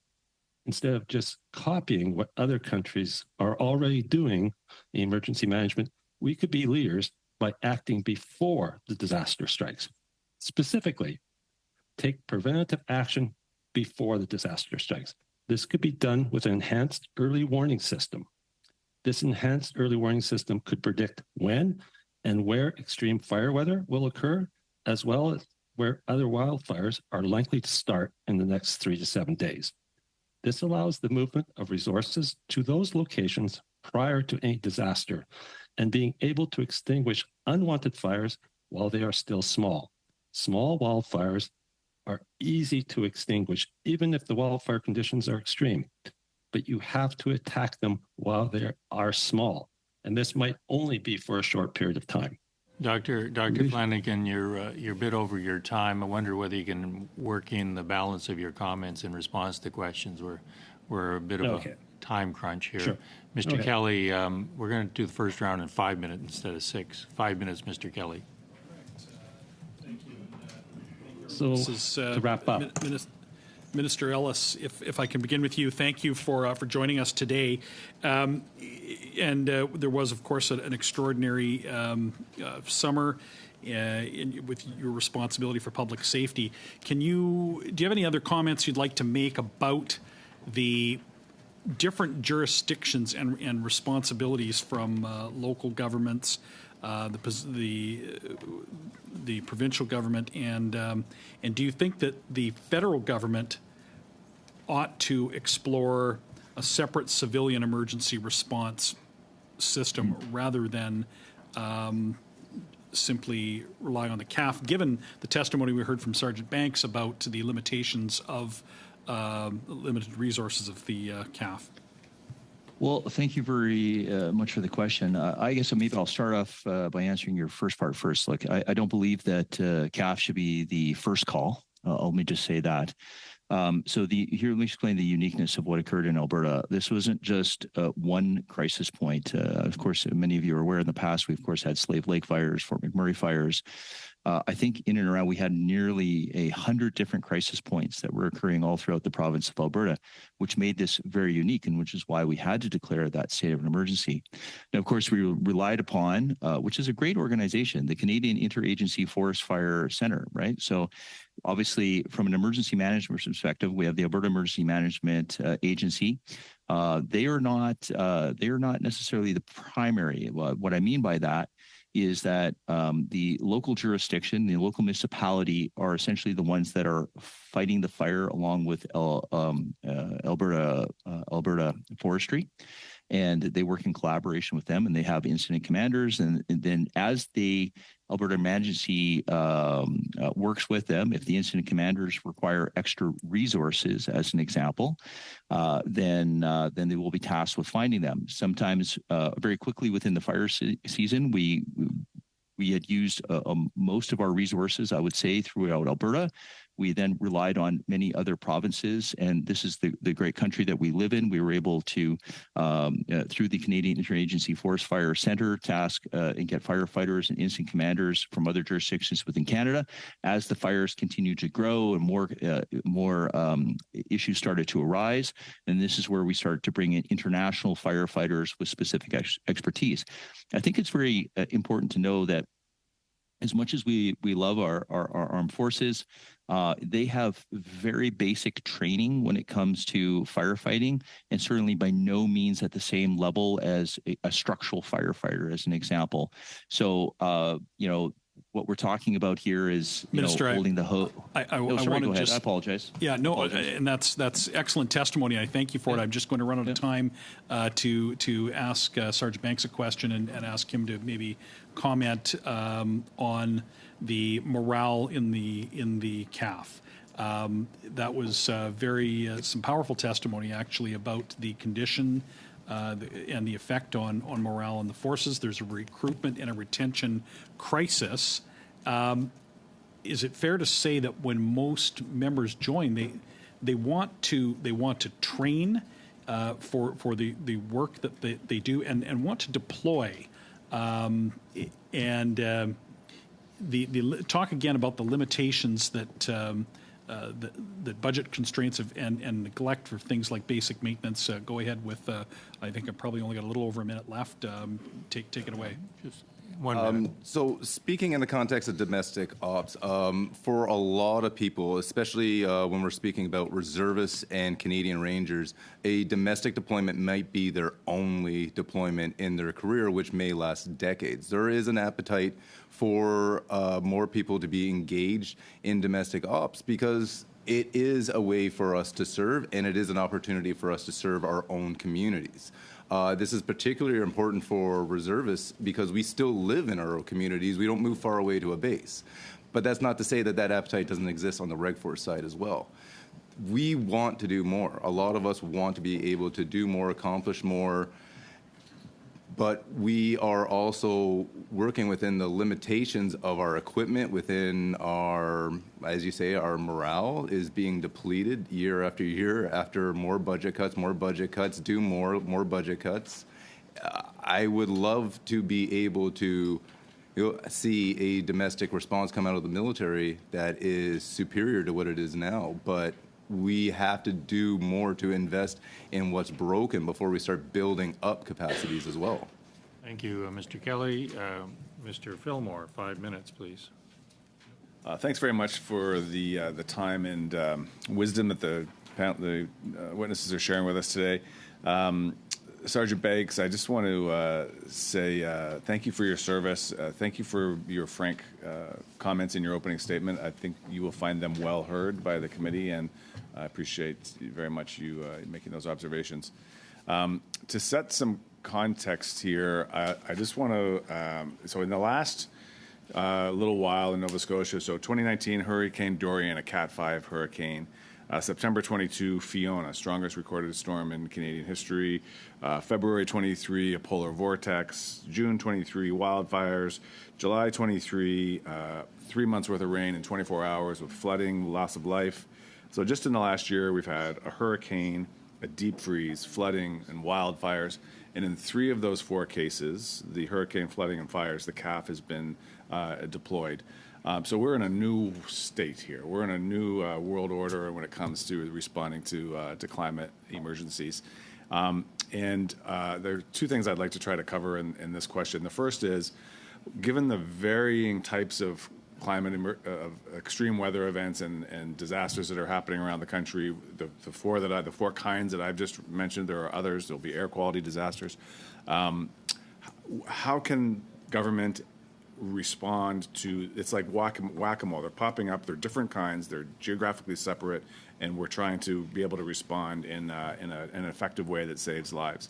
Instead of just copying what other countries are already doing in emergency management, we could be leaders by acting before the disaster strikes. Specifically, take preventative action before the disaster strikes. This could be done with an enhanced early warning system. This enhanced early warning system could predict when and where extreme fire weather will occur, as well as where other wildfires are likely to start in the next 3 to 7 days. This allows the movement of resources to those locations prior to any disaster and being able to extinguish unwanted fires while they are still small. Small wildfires are easy to extinguish, even if the wildfire conditions are extreme, but you have to attack them while they are small. And this might only be for a short period of time. Dr. Flanagan, you're a bit over your time. I wonder whether you can work in the balance of your comments in response to questions. We're a bit of a time crunch here. Sure. Mr. Kelly, we're going to do the first round in 5 minutes instead of 6. 5 minutes, Mr. Kelly. Thank you. So to wrap up. Minister Ellis, if I can begin with you, thank you for joining us today. There was, of course, an extraordinary summer with your responsibility for public safety. Do you have any other comments you'd like to make about the different jurisdictions and responsibilities from local governments, the provincial government, and do you think that the federal government ought to explore a separate civilian emergency response system rather than simply rely on the CAF, given the testimony we heard from Sergeant Banks about the limitations of limited resources of the CAF? Well, thank you very much for the question. I guess maybe I'll start off by answering your first part first. Look, I don't believe that CAF should be the first call. Let me just say that. Let me explain the uniqueness of what occurred in Alberta. This wasn't just one crisis point. Of course, many of you are aware in the past, we of course had Slave Lake fires, Fort McMurray fires. I think in and around we had nearly 100 different crisis points that were occurring all throughout the province of Alberta, which made this very unique, and which is why we had to declare that state of an emergency. Now, of course, we relied upon, which is a great organization, the Canadian Interagency Forest Fire Center, right? So obviously, from an emergency management perspective, we have the Alberta Emergency Management Agency. They are not necessarily the primary. What I mean by that is that the local jurisdiction, the local municipality, are essentially the ones that are fighting the fire along with Alberta Forestry. And they work in collaboration with them, and they have incident commanders. And then as the Alberta Emergency works with them, if the incident commanders require extra resources, as an example, then they will be tasked with finding them. Sometimes very quickly within the fire season, we had used most of our resources, I would say, throughout Alberta. We then relied on many other provinces, and this is the great country that we live in. We were able to, through the Canadian Interagency Forest Fire Center, task and get firefighters and incident commanders from other jurisdictions within Canada. As the fires continued to grow and more issues started to arise, and this is where we started to bring in international firefighters with specific expertise. I think it's very important to know that as much as we love our armed forces, they have very basic training when it comes to firefighting, and certainly by no means at the same level as a structural firefighter, as an example. So, what we're talking about here is, Minister, holding the hose. I want to just. I apologize. Yeah, no, and that's excellent testimony. I thank you for it. I'm just going to run out of time to ask Sergeant Banks a question and ask him to maybe comment on the morale in the CAF. That was some powerful testimony, actually, about the condition and the effect on morale in the forces. There's a recruitment and a retention crisis. Is it fair to say that when most members join, they want to train for the work that they do and want to deploy? The talk again about the limitations that the budget constraints and neglect for things like basic maintenance. Go ahead with. I think I've probably only got a little over a minute left. Take it away. Just 1 minute. So speaking in the context of domestic ops, for a lot of people, especially when we're speaking about reservists and Canadian Rangers, a domestic deployment might be their only deployment in their career, which may last decades. There is an appetite for more people to be engaged in domestic ops because it is a way for us to serve, and it is an opportunity for us to serve our own communities. This is particularly important for reservists because we still live in our communities. We don't move far away to a base. But that's not to say that that appetite doesn't exist on the Reg Force side as well. We want to do more. A lot of us want to be able to do more, accomplish more, but we are also working within the limitations of our equipment, within our, as you say, our morale is being depleted year after more budget cuts, do more budget cuts. I would love to be able to see a domestic response come out of the military that is superior to what it is now, but we have to do more to invest in what's broken before we start building up capacities as well. Thank you, Mr. Kelly. Mr. Fillmore, 5 minutes, please. Thanks very much for the time and wisdom that the witnesses are sharing with us today. Sergeant Banks, I just want to say thank you for your service. Thank you for your frank comments in your opening statement. I think you will find them well heard by the committee, and I appreciate very much you making those observations. To set some context here, I just want to, so in the last little while in Nova Scotia, so 2019 Hurricane Dorian, a Cat 5 hurricane. September 22, Fiona, strongest recorded storm in Canadian history. February 23, a polar vortex. June 23, wildfires. July 23, 3 months worth of rain in 24 hours with flooding, loss of life. So just in the last year, we've had a hurricane, a deep freeze, flooding, and wildfires. And in 3 of those 4 cases, the hurricane, flooding, and fires, the CAF has been deployed. So we're in a new state here. We're in a new world order when it comes to responding to climate emergencies. And there are 2 things I'd like to try to cover in this question. The first is, given the varying types of extreme weather events and disasters that are happening around the country, the 4 kinds that I've just mentioned, there are others. There'll be air quality disasters. How can government respond to, it's like whack-a-mole. They're popping up. They're different kinds. They're geographically separate, and we're trying to be able to respond in an effective way that saves lives.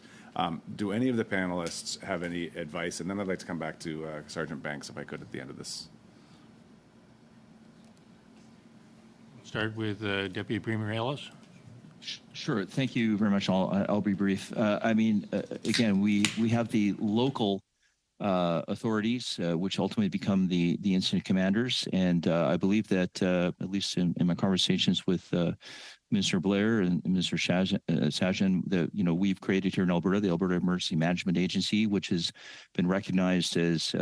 Do any of the panelists have any advice? And then I'd like to come back to Sergeant Banks, if I could, at the end of this. Start with Deputy Premier Ellis. Sure. Thank you very much. I'll be brief. I mean, again, we have the local authorities, which ultimately become the incident commanders. And I believe that, at least in my conversations with Minister Blair and Minister Sajjan, that we've created here in Alberta the Alberta Emergency Management Agency, which has been recognized as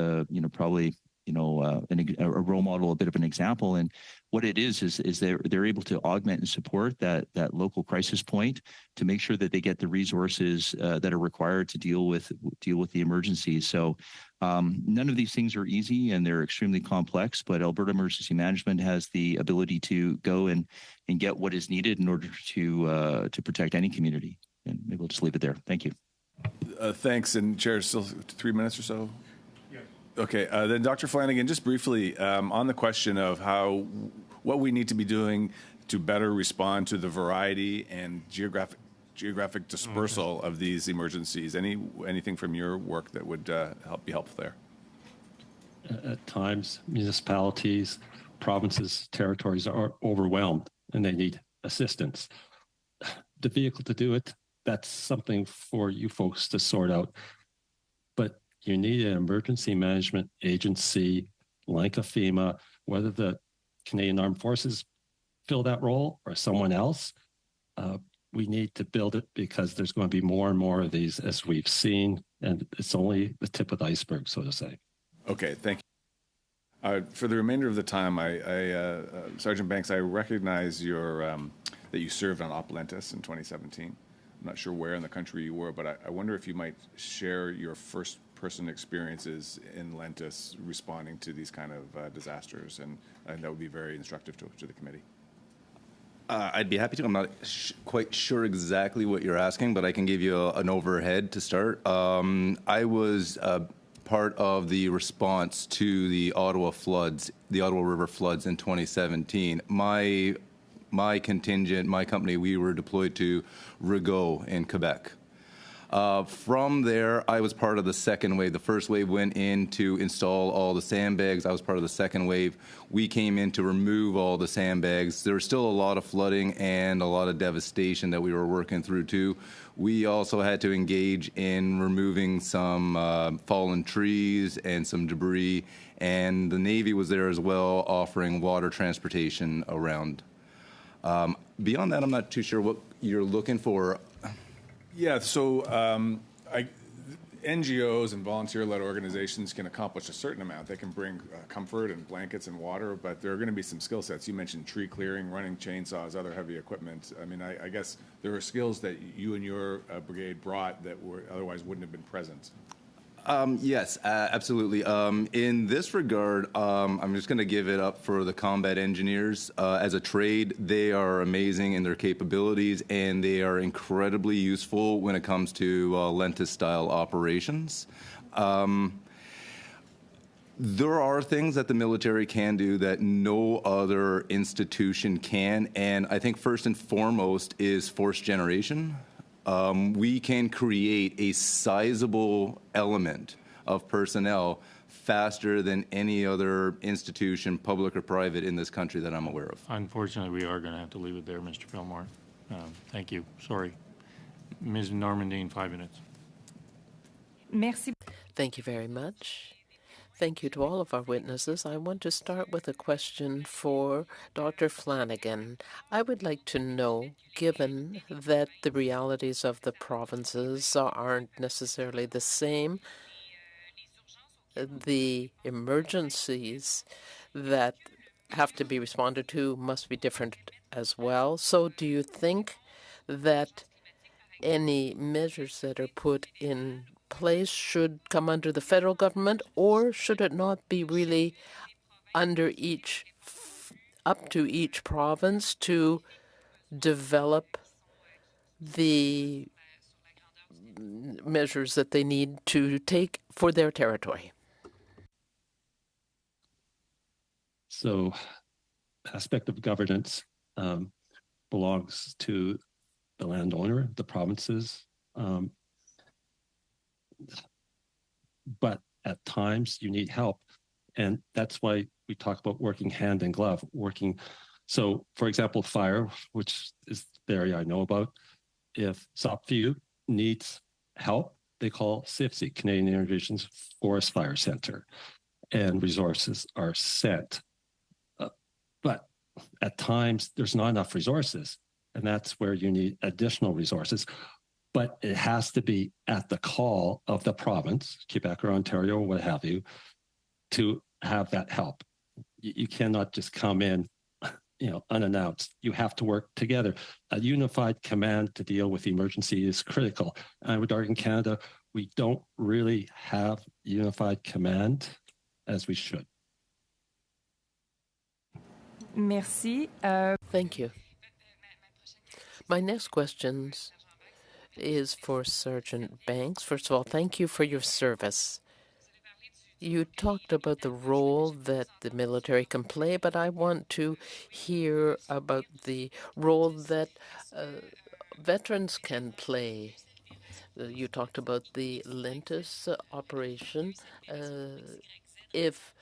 probably a role model, a bit of an example. And what it is they're able to augment and support that local crisis point to make sure that they get the resources that are required to deal with the emergencies. So none of these things are easy, and they're extremely complex, but Alberta Emergency Management has the ability to go and get what is needed in order to protect any community. And maybe we'll just leave it there. Thank you. Thanks. And Chair, still 3 minutes or so? Okay, then Dr. Flanagan, just briefly on the question of what we need to be doing to better respond to the variety and geographic dispersal of these emergencies. Anything from your work that would be helpful there? At times, municipalities, provinces, territories are overwhelmed and they need assistance. The vehicle to do it, that's something for you folks to sort out. But you need an emergency management agency like a FEMA, whether the Canadian Armed Forces fill that role or someone else. We need to build it because there's going to be more and more of these, as we've seen, and it's only the tip of the iceberg, so to say. Okay, thank you. For the remainder of the time, Sergeant Banks, I recognize that you served on Oplentis in 2017. I'm not sure where in the country you were, but I wonder if you might share your first-person experiences in Lentis responding to these kind of disasters, and that would be very instructive to the committee. I'd be happy to. I'm not quite sure exactly what you're asking, but I can give you an overhead to start. I was part of the response to the Ottawa River floods in 2017. My contingent, my company, we were deployed to Rigaud in Quebec. From there, I was part of the second wave. The first wave went in to install all the sandbags. I was part of the second wave. We came in to remove all the sandbags. There was still a lot of flooding and a lot of devastation that we were working through too. We also had to engage in removing some fallen trees and some debris, and the Navy was there as well, offering water transportation around. Beyond that, I'm not too sure what you're looking for. Yeah, so NGOs and volunteer-led organizations can accomplish a certain amount. They can bring comfort and blankets and water, but there are going to be some skill sets. You mentioned tree clearing, running chainsaws, other heavy equipment. I mean, I guess there are skills that you and your brigade brought that otherwise wouldn't have been present. Yes, absolutely. In this regard, I'm just going to give it up for the combat engineers. As a trade, they are amazing in their capabilities, and they are incredibly useful when it comes to Lentis-style operations. There are things that the military can do that no other institution can, and I think first and foremost is force generation. We can create a sizable element of personnel faster than any other institution, public or private, in this country that I'm aware of. Unfortunately, we are going to have to leave it there, Mr. Fillmore. Thank you. Sorry. Ms. Normandine, 5 minutes. Merci. Thank you very much. Thank you to all of our witnesses. I want to start with a question for Dr. Flanagan. I would like to know, given that the realities of the provinces aren't necessarily the same, the emergencies that have to be responded to must be different as well. So do you think that any measures that are put in place should come under the federal government, or should it not be really under up to each province to develop the measures that they need to take for their territory? So, aspect of governance belongs to the landowner, the provinces. But at times you need help. And that's why we talk about working hand in glove, So, for example, fire, which is the area I know about, if SOPVIEW needs help, they call CIFC, Canadian Interventions Forest Fire Center, and resources are sent. But at times there's not enough resources, and that's where you need additional resources. But it has to be at the call of the province, Quebec or Ontario or what have you, to have that help. You cannot just come in, unannounced. You have to work together. A unified command to deal with emergency is critical. I would argue in Canada, we don't really have unified command as we should. Merci. Thank you. My next questions is for Sergeant Banks. First of all, thank you for your service. You talked about the role that the military can play, but I want to hear about the role that veterans can play. You talked about the Lentis operation. If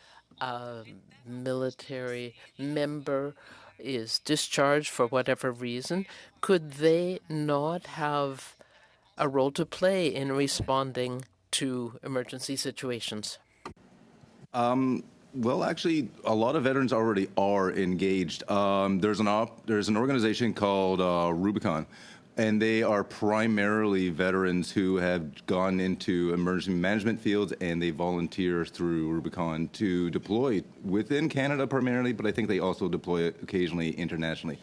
a military member is discharged for whatever reason, could they not have a role to play in responding to emergency situations? Well, actually, a lot of veterans already are engaged. There's an organization called Rubicon, and they are primarily veterans who have gone into emergency management fields, and they volunteer through Rubicon to deploy within Canada primarily, but I think they also deploy occasionally internationally.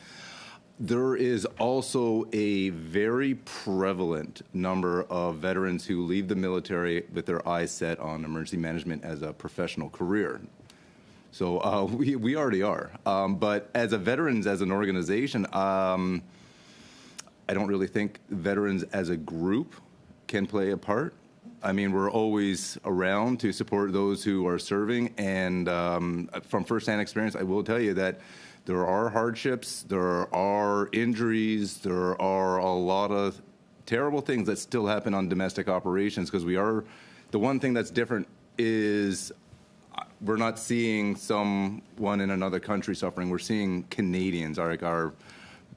There is also a very prevalent number of veterans who leave the military with their eyes set on emergency management as a professional career. So we already are. But as a veterans, as an organization, I don't really think veterans as a group can play a part. I mean, we're always around to support those who are serving. And from firsthand experience, I will tell you that there are hardships, there are injuries, there are a lot of terrible things that still happen on domestic operations, because the one thing that's different is we're not seeing someone in another country suffering. We're seeing Canadians, our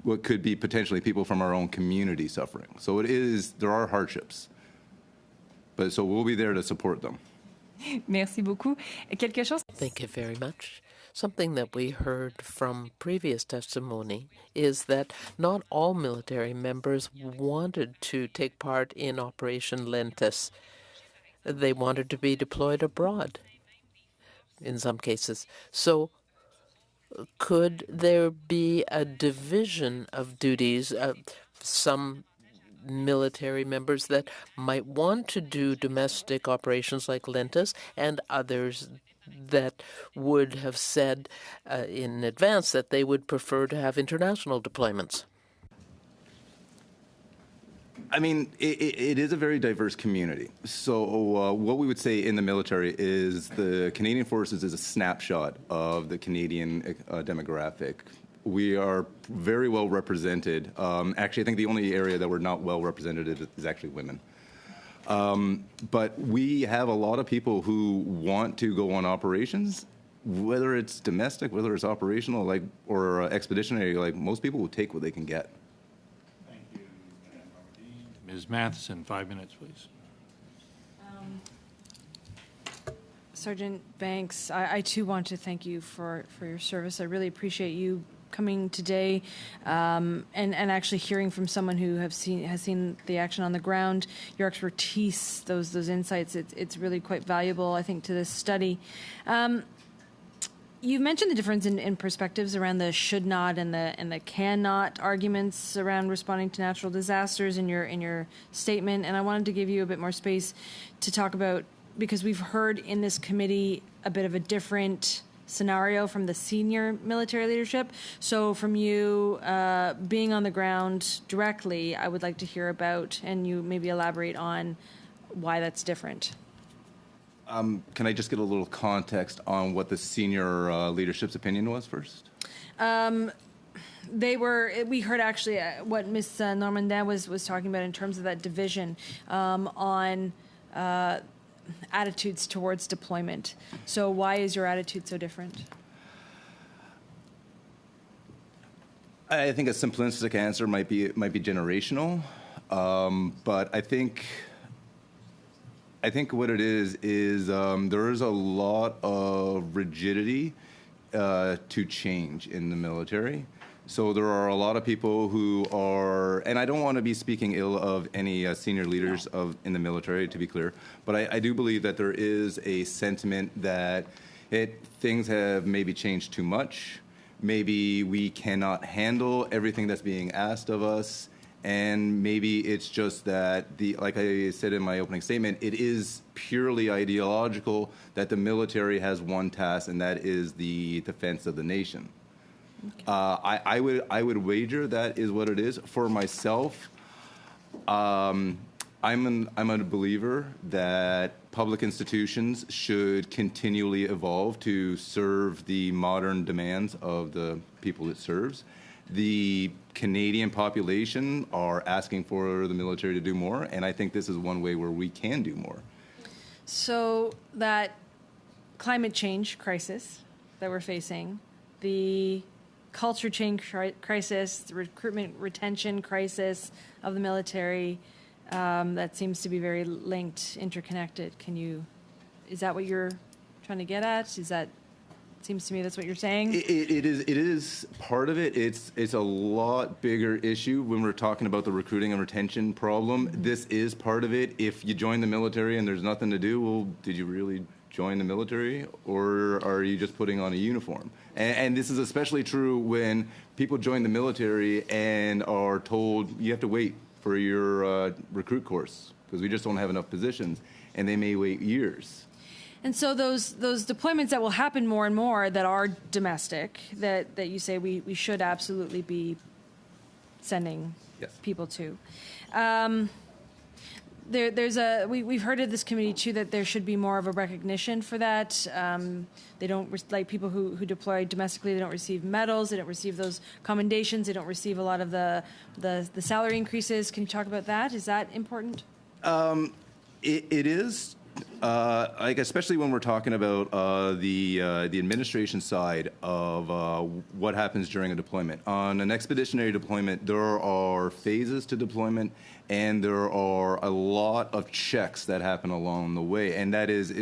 what could be potentially people from our own community suffering. So there are hardships. But so we'll be there to support them. Merci beaucoup. Quelque chose? Thank you very much. Something that we heard from previous testimony is that not all military members wanted to take part in Operation Lentis. they wanted to be deployed abroad in some cases. So could there be a division of duties? Some military members that might want to do domestic operations like Lentas, and others that would have said in advance that they would prefer to have international deployments. I mean, it is a very diverse community. So what we would say in the military is the Canadian Forces is a snapshot of the Canadian demographic. We are very well represented. Actually, I think the only area that we're not well represented is actually women. But we have a lot of people who want to go on operations, whether it's domestic, whether it's operational, like or expeditionary. Like most people will take what they can get. Ms. Matheson, 5 minutes, please. Sergeant Banks, I too want to thank you for your service. I really appreciate you coming today and actually hearing from someone who has seen the action on the ground. Your expertise, those insights, it's really quite valuable, I think, to this study. You mentioned the difference in perspectives around the should not and the cannot arguments around responding to natural disasters in your statement, and I wanted to give you a bit more space to talk about, because we've heard in this committee a bit of a different scenario from the senior military leadership. So from you being on the ground directly, I would like to hear about, and you maybe elaborate on why that's different. Can I just get a little context on what the senior leadership's opinion was first? We heard actually what Ms. Normandin was talking about in terms of that division on attitudes towards deployment. So why is your attitude so different? I think a simplistic answer might be generational, but I think what it is there is a lot of rigidity to change in the military. So there are a lot of people who are, and I don't want to be speaking ill of any senior leaders in the military, to be clear, but I do believe that there is a sentiment that things have maybe changed too much. Maybe we cannot handle everything that's being asked of us. And maybe it's just that, like I said in my opening statement, it is purely ideological that the military has one task, and that is the defense of the nation. Okay. I would wager that is what it is. For myself, I'm a believer that public institutions should continually evolve to serve the modern demands of the people it serves. The Canadian population are asking for the military to do more, and I think this is one way where we can do more. So that climate change crisis that we're facing, the culture change crisis, the recruitment retention crisis of the military, that seems to be very linked, interconnected. Is that what you're trying to get at? Seems to me that's what you're saying. It is part of it. It's a lot bigger issue when we're talking about the recruiting and retention problem. Mm-hmm. This is part of it. If you join the military and there's nothing to do, well, did you really join the military, or are you just putting on a uniform? And this is especially true when people join the military and are told you have to wait for your recruit course because we just don't have enough positions, and they may wait years. And so those deployments that will happen more and more that are domestic, that you say we should absolutely be sending people to. We've heard of this committee too that there should be more of a recognition for that. They don't like people who deploy domestically. They don't receive medals. They don't receive those commendations. They don't receive a lot of the salary increases. Can you talk about that? Is that important? It is. Especially when we're talking about the administration side of what happens during a deployment. On an expeditionary deployment, there are phases to deployment, and there are a lot of checks that happen along the way, and that is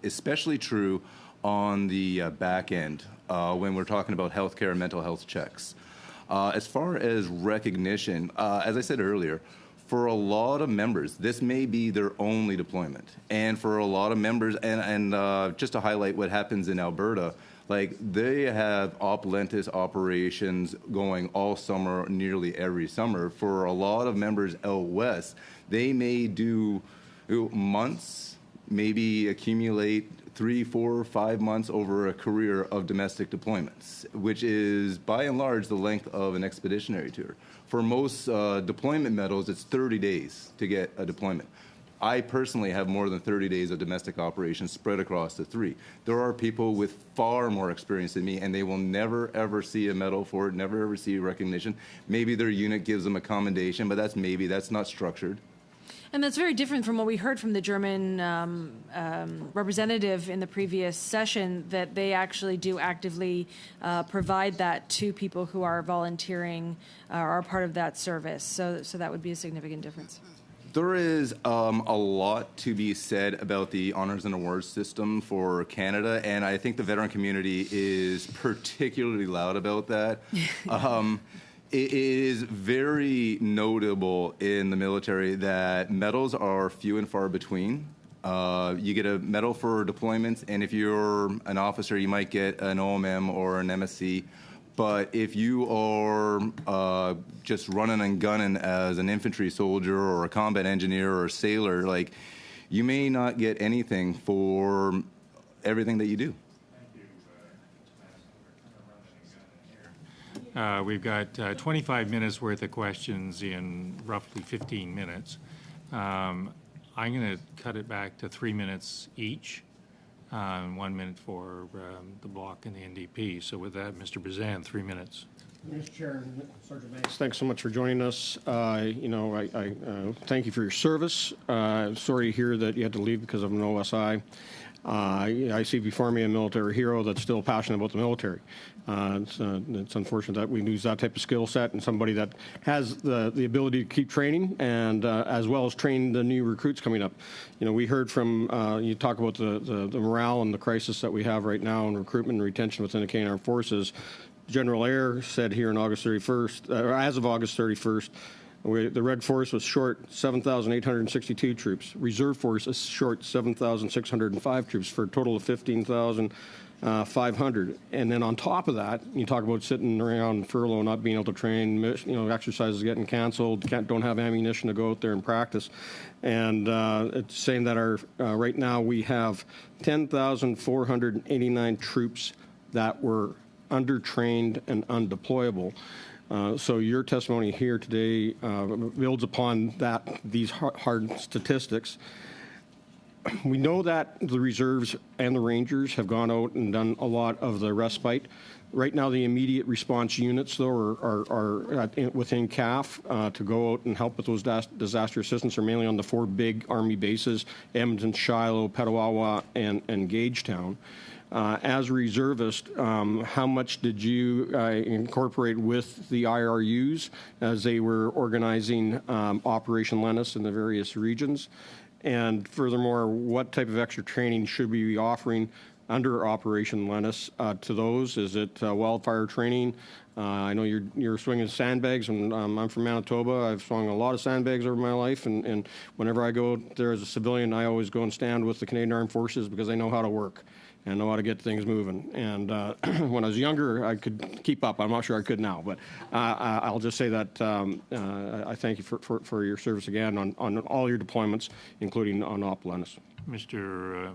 especially true on the back end when we're talking about healthcare and mental health checks. As far as recognition, as I said earlier, for a lot of members, this may be their only deployment. And for a lot of members, and just to highlight what happens in Alberta, like they have Op Lentis operations going all summer, nearly every summer. For a lot of members out west, they may do months, maybe accumulate 3, 4, 5 months over a career of domestic deployments, which is by and large the length of an expeditionary tour. For most deployment medals, it's 30 days to get a deployment. I personally have more than 30 days of domestic operations spread across the 3. There are people with far more experience than me, and they will never, ever see a medal for it, never, ever see recognition. Maybe their unit gives them a commendation, but that's not structured. And that's very different from what we heard from the German representative in the previous session, that they actually do actively provide that to people who are volunteering or are part of that service. So that would be a significant difference. There is a lot to be said about the honors and awards system for Canada, and I think the veteran community is particularly loud about that. It is very notable in the military that medals are few and far between. You get a medal for deployments, and if you're an officer, you might get an OMM or an MSc. But if you are just running and gunning as an infantry soldier or a combat engineer or a sailor, like, you may not get anything for everything that you do. We've got 25 minutes worth of questions in roughly 15 minutes. I'm going to cut it back to 3 minutes each, 1 minute for the block and the NDP. So with that, Mr. Bazan, 3 minutes. Mr. Chair, Sergeant Banks, thanks so much for joining us. I thank you for your service. Sorry to hear that you had to leave because of an OSI. I see before me a military hero that's still passionate about the military. It's unfortunate that we lose that type of skill set and somebody that has the ability to keep training and as well as train the new recruits coming up. You know, we heard from, you talk about the morale and the crisis that we have right now in recruitment and retention within the Canadian Armed Forces. General Eyre said here on August 31st, or as of August 31st, the Red Force was short 7,862 troops. Reserve Force is short 7,605 troops for a total of 15,500. And then on top of that, you talk about sitting around furlough, not being able to train, exercises getting canceled, don't have ammunition to go out there and practice. And it's saying that right now we have 10,489 troops that were undertrained and undeployable. So your testimony here today builds upon these hard statistics. We know that the reserves and the Rangers have gone out and done a lot of the respite. Right now, the immediate response units, though, are within CAF to go out and help with those disaster assistance are mainly on the 4 big Army bases, Edmonton, Shiloh, Petawawa, and Gagetown. As a reservist, how much did you incorporate with the IRUs as they were organizing Operation Lentis in the various regions? And furthermore, what type of extra training should we be offering under Operation Lentis to those? Is it wildfire training? I know you're swinging sandbags, and I'm from Manitoba. I've swung a lot of sandbags over my life, and whenever I go there as a civilian, I always go and stand with the Canadian Armed Forces because they know how to work and know how to get things moving. And when I was younger, I could keep up. I'm not sure I could now, but I'll just say that I thank you for your service again on all your deployments, including on Op Lentis. Mr.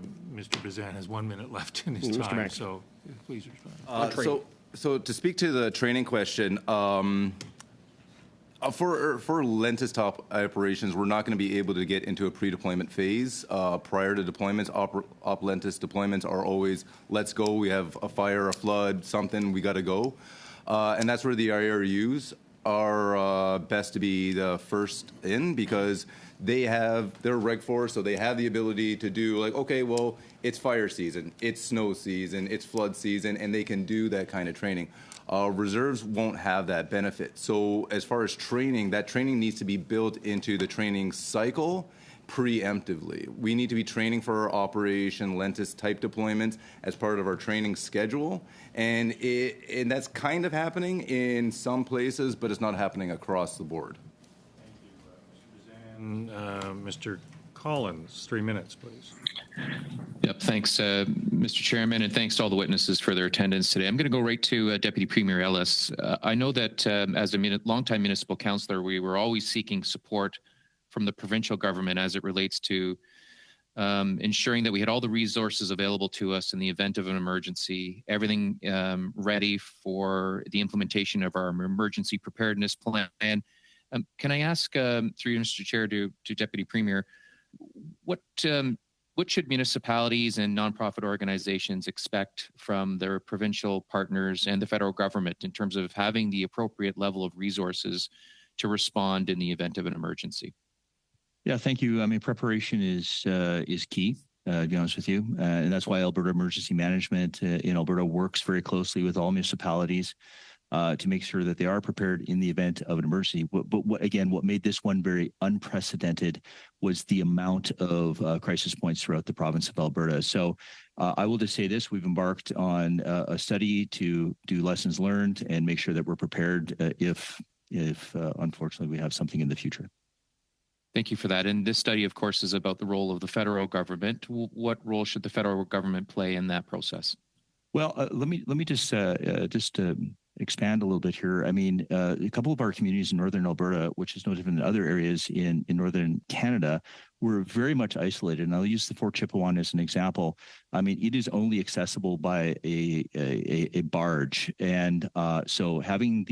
Bazan has 1 minute left in his time, so please respond. So to speak to the training question, for Lentis top operations, we're not going to be able to get into a pre-deployment phase. Prior to deployments, Op Lentis deployments are always, let's go, we have a fire, a flood, something, we got to go. And that's where the IRUs are best to be the first in, because they're Reg Force, so they have the ability to do, like, okay, well, it's fire season, it's snow season, it's flood season, and they can do that kind of training. Reserves won't have that benefit. So as far as training, that training needs to be built into the training cycle preemptively. We need to be training for our Operation Lentis type deployments as part of our training schedule. And that's kind of happening in some places, but it's not happening across the board. Thank you, Mr. Mr. Collins, 3 minutes, please. Yep. Thanks, Mr. Chairman, and thanks to all the witnesses for their attendance today. I'm going to go right to Deputy Premier Ellis. I know that as a longtime municipal councillor, we were always seeking support from the provincial government as it relates to ensuring that we had all the resources available to us in the event of an emergency, everything ready for the implementation of our emergency preparedness plan. Can I ask, through you, Mr. Chair, to Deputy Premier, what should municipalities and nonprofit organizations expect from their provincial partners and the federal government in terms of having the appropriate level of resources to respond in the event of an emergency? Yeah, thank you. I mean, preparation is key, to be honest with you. And that's why Alberta Emergency Management in Alberta works very closely with all municipalities to make sure that they are prepared in the event of an emergency. But what made this one very unprecedented was the amount of crisis points throughout the province of Alberta. So I will just say this, we've embarked on a study to do lessons learned and make sure that we're prepared if unfortunately we have something in the future. Thank you for that. And this study, of course, is about the role of the federal government. What role should the federal government play in that process? Well, let me just expand a little bit here. I mean, a couple of our communities in northern Alberta, which is no different than other areas in northern Canada, were very much isolated. And I'll use the Fort Chipewyan as an example. I mean, it is only accessible by a barge. And so having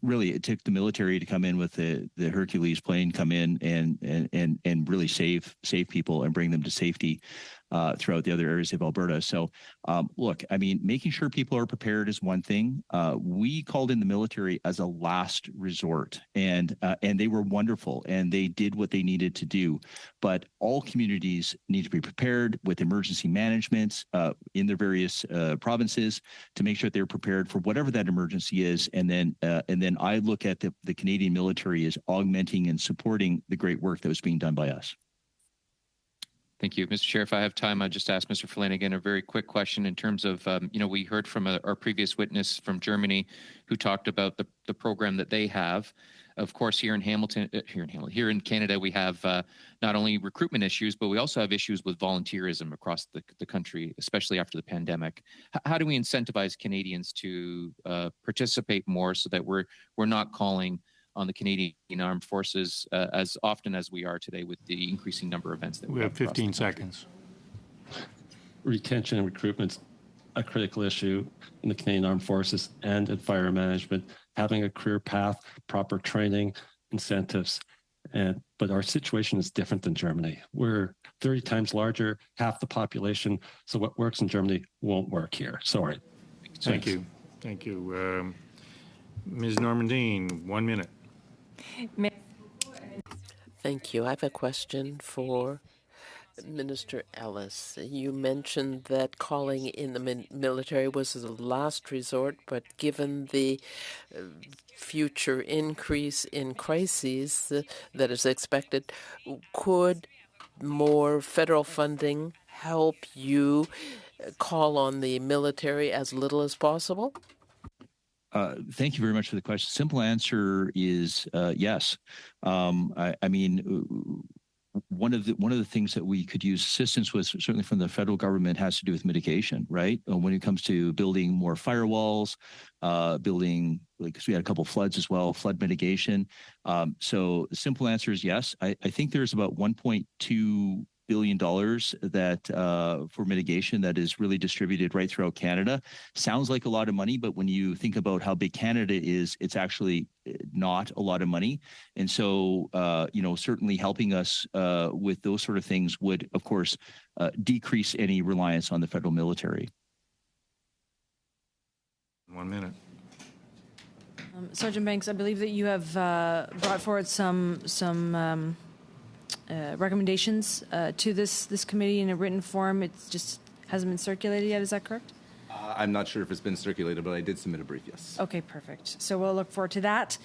really, it took the military to come in with the Hercules plane, come in and really save people and bring them to safety throughout the other areas of Alberta. So look, I mean, making sure people are prepared is one thing. We called in the military as a last resort, and they were wonderful, and they did what they needed to do. But all communities need to be prepared with emergency management in their various provinces to make sure they're prepared for whatever that emergency is. And then I look at the Canadian military as augmenting and supporting the great work that was being done by us. Thank you. Mr. Chair, if I have time, I'd just ask Mr. Flanagan a very quick question in terms of, we heard from our previous witness from Germany who talked about the program that they have. Of course, here in Canada, we have not only recruitment issues, but we also have issues with volunteerism across the country, especially after the pandemic. How do we incentivize Canadians to participate more so that we're not calling on the Canadian Armed Forces as often as we are today with the increasing number of events that we have 15 seconds. Retention and recruitment's a critical issue in the Canadian Armed Forces and in fire management, having a career path, proper training, incentives. But our situation is different than Germany. We're 30 times larger, half the population. So what works in Germany won't work here. Sorry. Thank you. Thank you. Ms. Normandine, 1 minute. Thank you. I have a question for Minister Ellis. You mentioned that calling in the military was the last resort, but given the future increase in crises that is expected, could more federal funding help you call on the military as little as possible? Thank you very much for the question. Simple answer is yes. I mean, one of the things that we could use assistance with, certainly from the federal government, has to do with mitigation, right? When it comes to building more firewalls, building, because we had a couple of floods as well, flood mitigation. So the simple answer is yes. I think there's about $1.2 billion that for mitigation that is really distributed right throughout Canada. Sounds like a lot of money, but when you think about how big Canada is, it's actually not a lot of money. And so, certainly helping us with those sort of things would, of course, decrease any reliance on the federal military. 1 minute. Sergeant Banks, I believe that you have brought forward some recommendations to this committee in a written form. It just hasn't been circulated yet. Is that correct? I'm not sure if it's been circulated, but I did submit a brief, yes. Okay, perfect. So we'll look forward to that.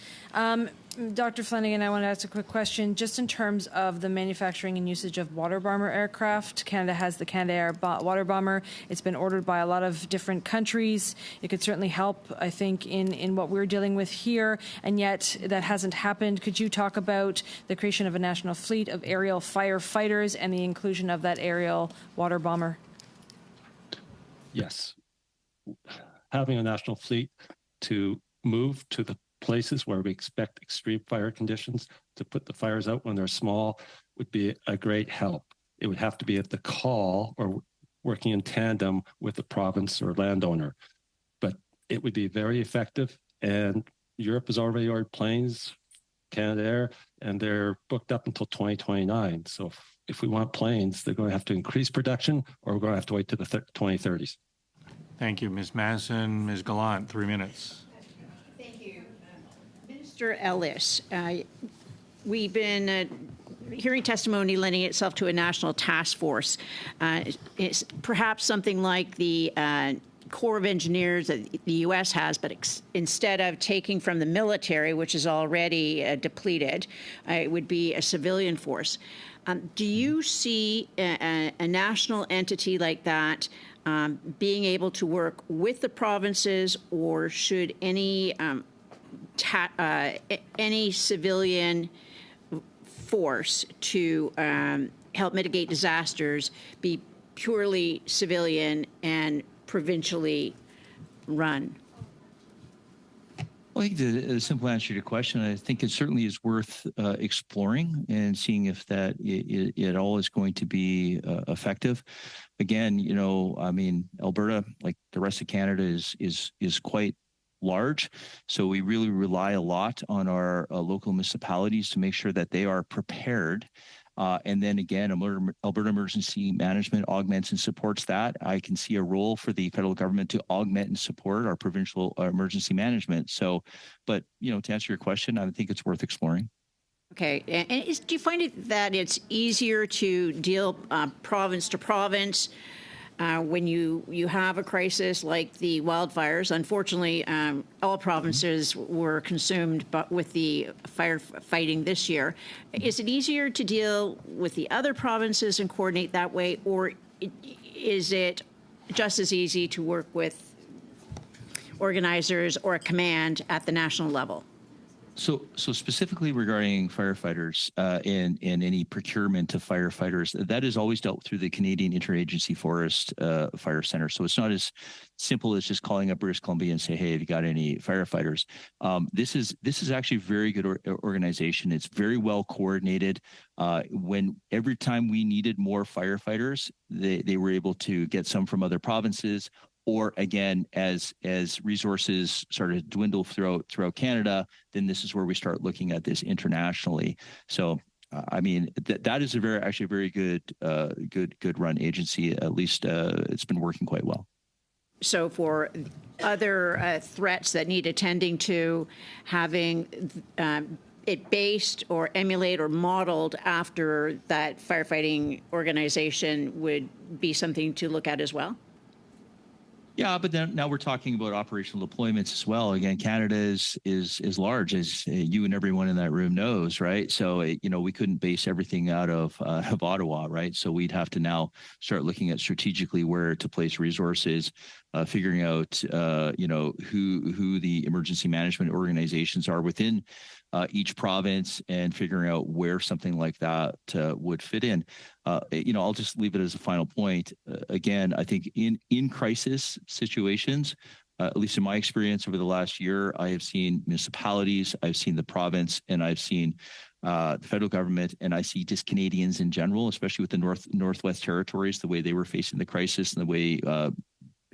Dr. Flanagan, I want to ask a quick question. Just in terms of the manufacturing and usage of water bomber aircraft, Canada has the Canadair water bomber. It's been ordered by a lot of different countries. It could certainly help, I think, in what we're dealing with here, and yet that hasn't happened. Could you talk about the creation of a national fleet of aerial firefighters and the inclusion of that aerial water bomber? Yes. Having a national fleet to move to the places where we expect extreme fire conditions to put the fires out when they're small would be a great help. It would have to be at the call or working in tandem with the province or landowner. But it would be very effective. And Europe has already ordered planes, Canadair, and they're booked up until 2029. So if we want planes, they're going to have to increase production or we're going to have to wait to the 2030s. Thank you, Ms. Masson. Ms. Gallant, 3 minutes. Thank you. Minister Ellis, we've been hearing testimony lending itself to a national task force. It's perhaps something like the Corps of Engineers that the U.S. has, but instead of taking from the military, which is already depleted, it would be a civilian force. Do you see a national entity like that being able to work with the provinces, or should any civilian force to help mitigate disasters be purely civilian and provincially run? Well, I think the simple answer to your question, I think it certainly is worth exploring and seeing if that it all is going to be effective. Again, you know, I mean, Alberta, like the rest of Canada, is quite large. So we really rely a lot on our local municipalities to make sure that they are prepared. And then again, Alberta Emergency Management augments and supports that. I can see a role for the federal government to augment and support our provincial emergency management. So, but, you know, to answer your question, I think it's worth exploring. Okay. And do you find it that it's easier to deal province to province when you have a crisis like the wildfires? Unfortunately, all provinces were consumed with the firefighting this year. Is it easier to deal with the other provinces and coordinate that way, or is it just as easy to work with organizers or a command at the national level? So specifically regarding firefighters and any procurement of firefighters, that is always dealt through the Canadian Interagency Forest Fire Center. So it's not as simple as just calling up British Columbia and say, "Hey, have you got any firefighters?" This is actually a very good organization. It's very well coordinated. Every time we needed more firefighters, they were able to get some from other provinces. Or again, as resources started to dwindle throughout Canada, then this is where we start looking at this internationally. So, I mean, that is actually a very good run agency. At least it's been working quite well. So for other threats that need attending to, having it based or emulate or modeled after that firefighting organization would be something to look at as well? Yeah, but then now we're talking about operational deployments as well. Again, Canada is large, as you and everyone in that room knows, right? So, we couldn't base everything out of Ottawa, right? So we'd have to now start looking at strategically where to place resources, figuring out, who the emergency management organizations are within each province, and figuring out where something like that would fit in. I'll just leave it as a final point. Again, I think in crisis situations, at least in my experience over the last year, I have seen municipalities, I've seen the province, and I've seen the federal government, and I see just Canadians in general, especially with the Northwest Territories, the way they were facing the crisis and the way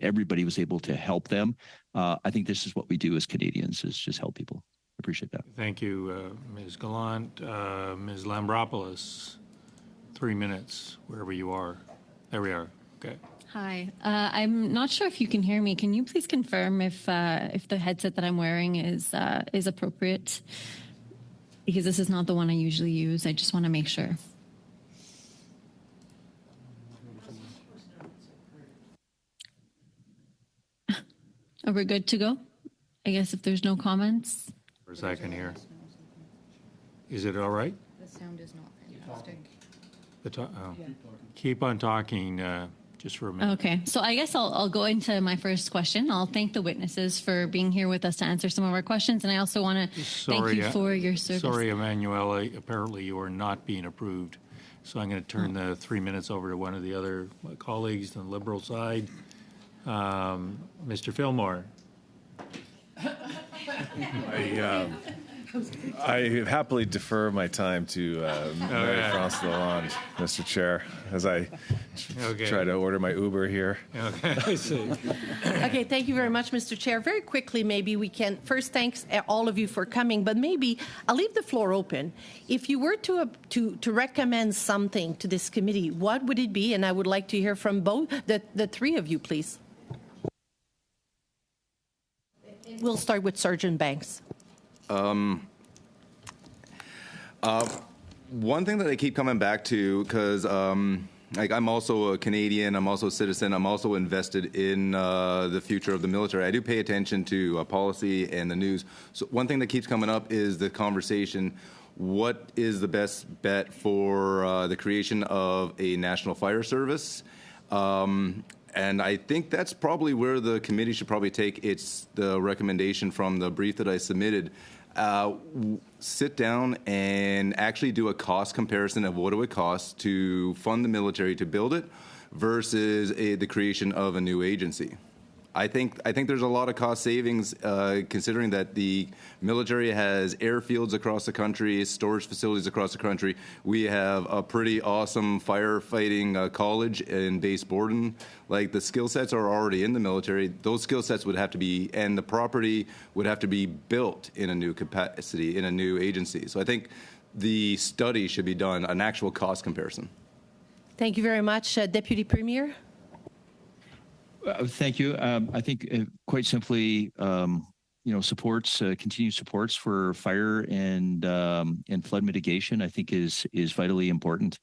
everybody was able to help them. I think this is what we do as Canadians, is just help people. I appreciate that. Thank you, Ms. Gallant. Ms. Lambropoulos, 3 minutes, wherever you are. There we are. Okay. Hi. I'm not sure if you can hear me. Can you please confirm if the headset that I'm wearing is appropriate? Because this is not the one I usually use. I just want to make sure. Are we good to go? I guess if there's no comments. For a second here. Is it all right? The sound is not fantastic. Keep on talking just for a minute. Okay, so I guess I'll go into my first question. I'll thank the witnesses for being here with us to answer some of our questions, and I also want to thank you for your service. Sorry, Emanuela, apparently you are not being approved. So I'm going to turn the 3 minutes over to one of the other colleagues on the Liberal side. Mr. Fillmore. I happily defer my time to Marie-France Lalonde, Mr. Chair, as I try to order my Uber here. Okay, I see. Okay, thank you very much, Mr. Chair. Very quickly, maybe we can, first, thanks all of you for coming, but maybe I'll leave the floor open. If you were to recommend something to this committee, what would it be? And I would like to hear from both, the three of you, please. We'll start with Sergeant Banks. One thing that I keep coming back to, because like I'm also a Canadian, I'm also a citizen, I'm also invested in the future of the military. I do pay attention to policy and the news. So one thing that keeps coming up is the conversation, what is the best bet for the creation of a National Fire Service? And I think that's probably where the committee should probably take the recommendation from the brief that I submitted. Sit down and actually do a cost comparison of what it would cost to fund the military to build it versus the creation of a new agency. I think there's a lot of cost savings considering that the military has airfields across the country, storage facilities across the country. We have a pretty awesome firefighting college in Base Borden. Like the skill sets are already in the military. Those skill sets would have to be, and the property would have to be built in a new capacity, in a new agency. So I think the study should be done, an actual cost comparison. Thank you very much. Deputy Premier? Thank you. I think quite simply, supports, continued supports for fire and flood mitigation, I think is vitally important.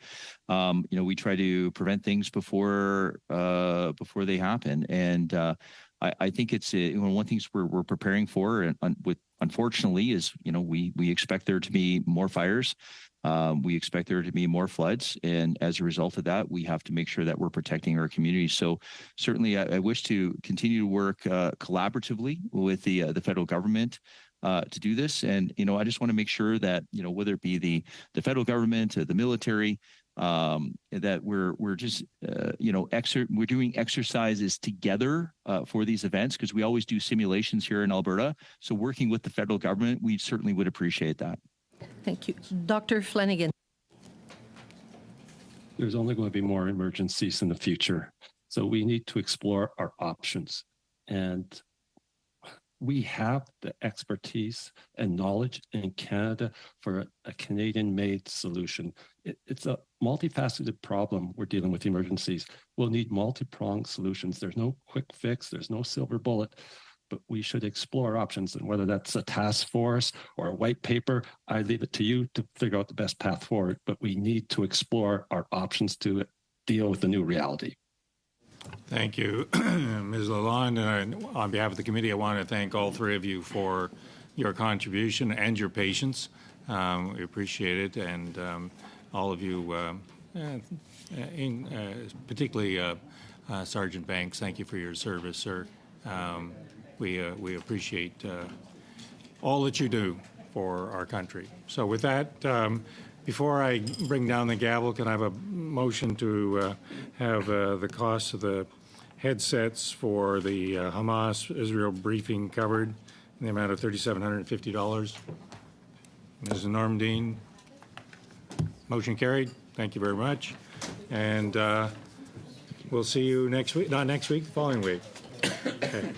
We try to prevent things before they happen, and I think it's one of the things we're preparing for. And unfortunately, is we expect there to be more fires. We expect there to be more floods, and as a result of that, we have to make sure that we're protecting our communities. So certainly I wish to continue to work collaboratively with the federal government to do this. And, I just want to make sure that, whether it be the federal government, the military, that we're just, we're doing exercises together for these events, because we always do simulations here in Alberta. So working with the federal government, we certainly would appreciate that. Thank you. Dr. Flanagan. There's only going to be more emergencies in the future. So we need to explore our options. And we have the expertise and knowledge in Canada for a Canadian-made solution. It's a multifaceted problem we're dealing with emergencies. We'll need multi-pronged solutions. There's no quick fix. There's no silver bullet. But we should explore options, and whether that's a task force or a white paper, I leave it to you to figure out the best path forward. But we need to explore our options to deal with the new reality. Thank you, Ms. Lalonde. And on behalf of the committee, I want to thank all three of you for your contribution and your patience. We appreciate it, and all of you, particularly Sergeant Banks, thank you for your service, sir. We appreciate all that you do for our country. So with that, before I bring down the gavel, can I have a motion to have the cost of the headsets for the Hamas-Israel briefing covered in the amount of $3,750? Mrs. Normandin, motion carried. Thank you very much. And we'll see you next week, not next week, the following week. Okay.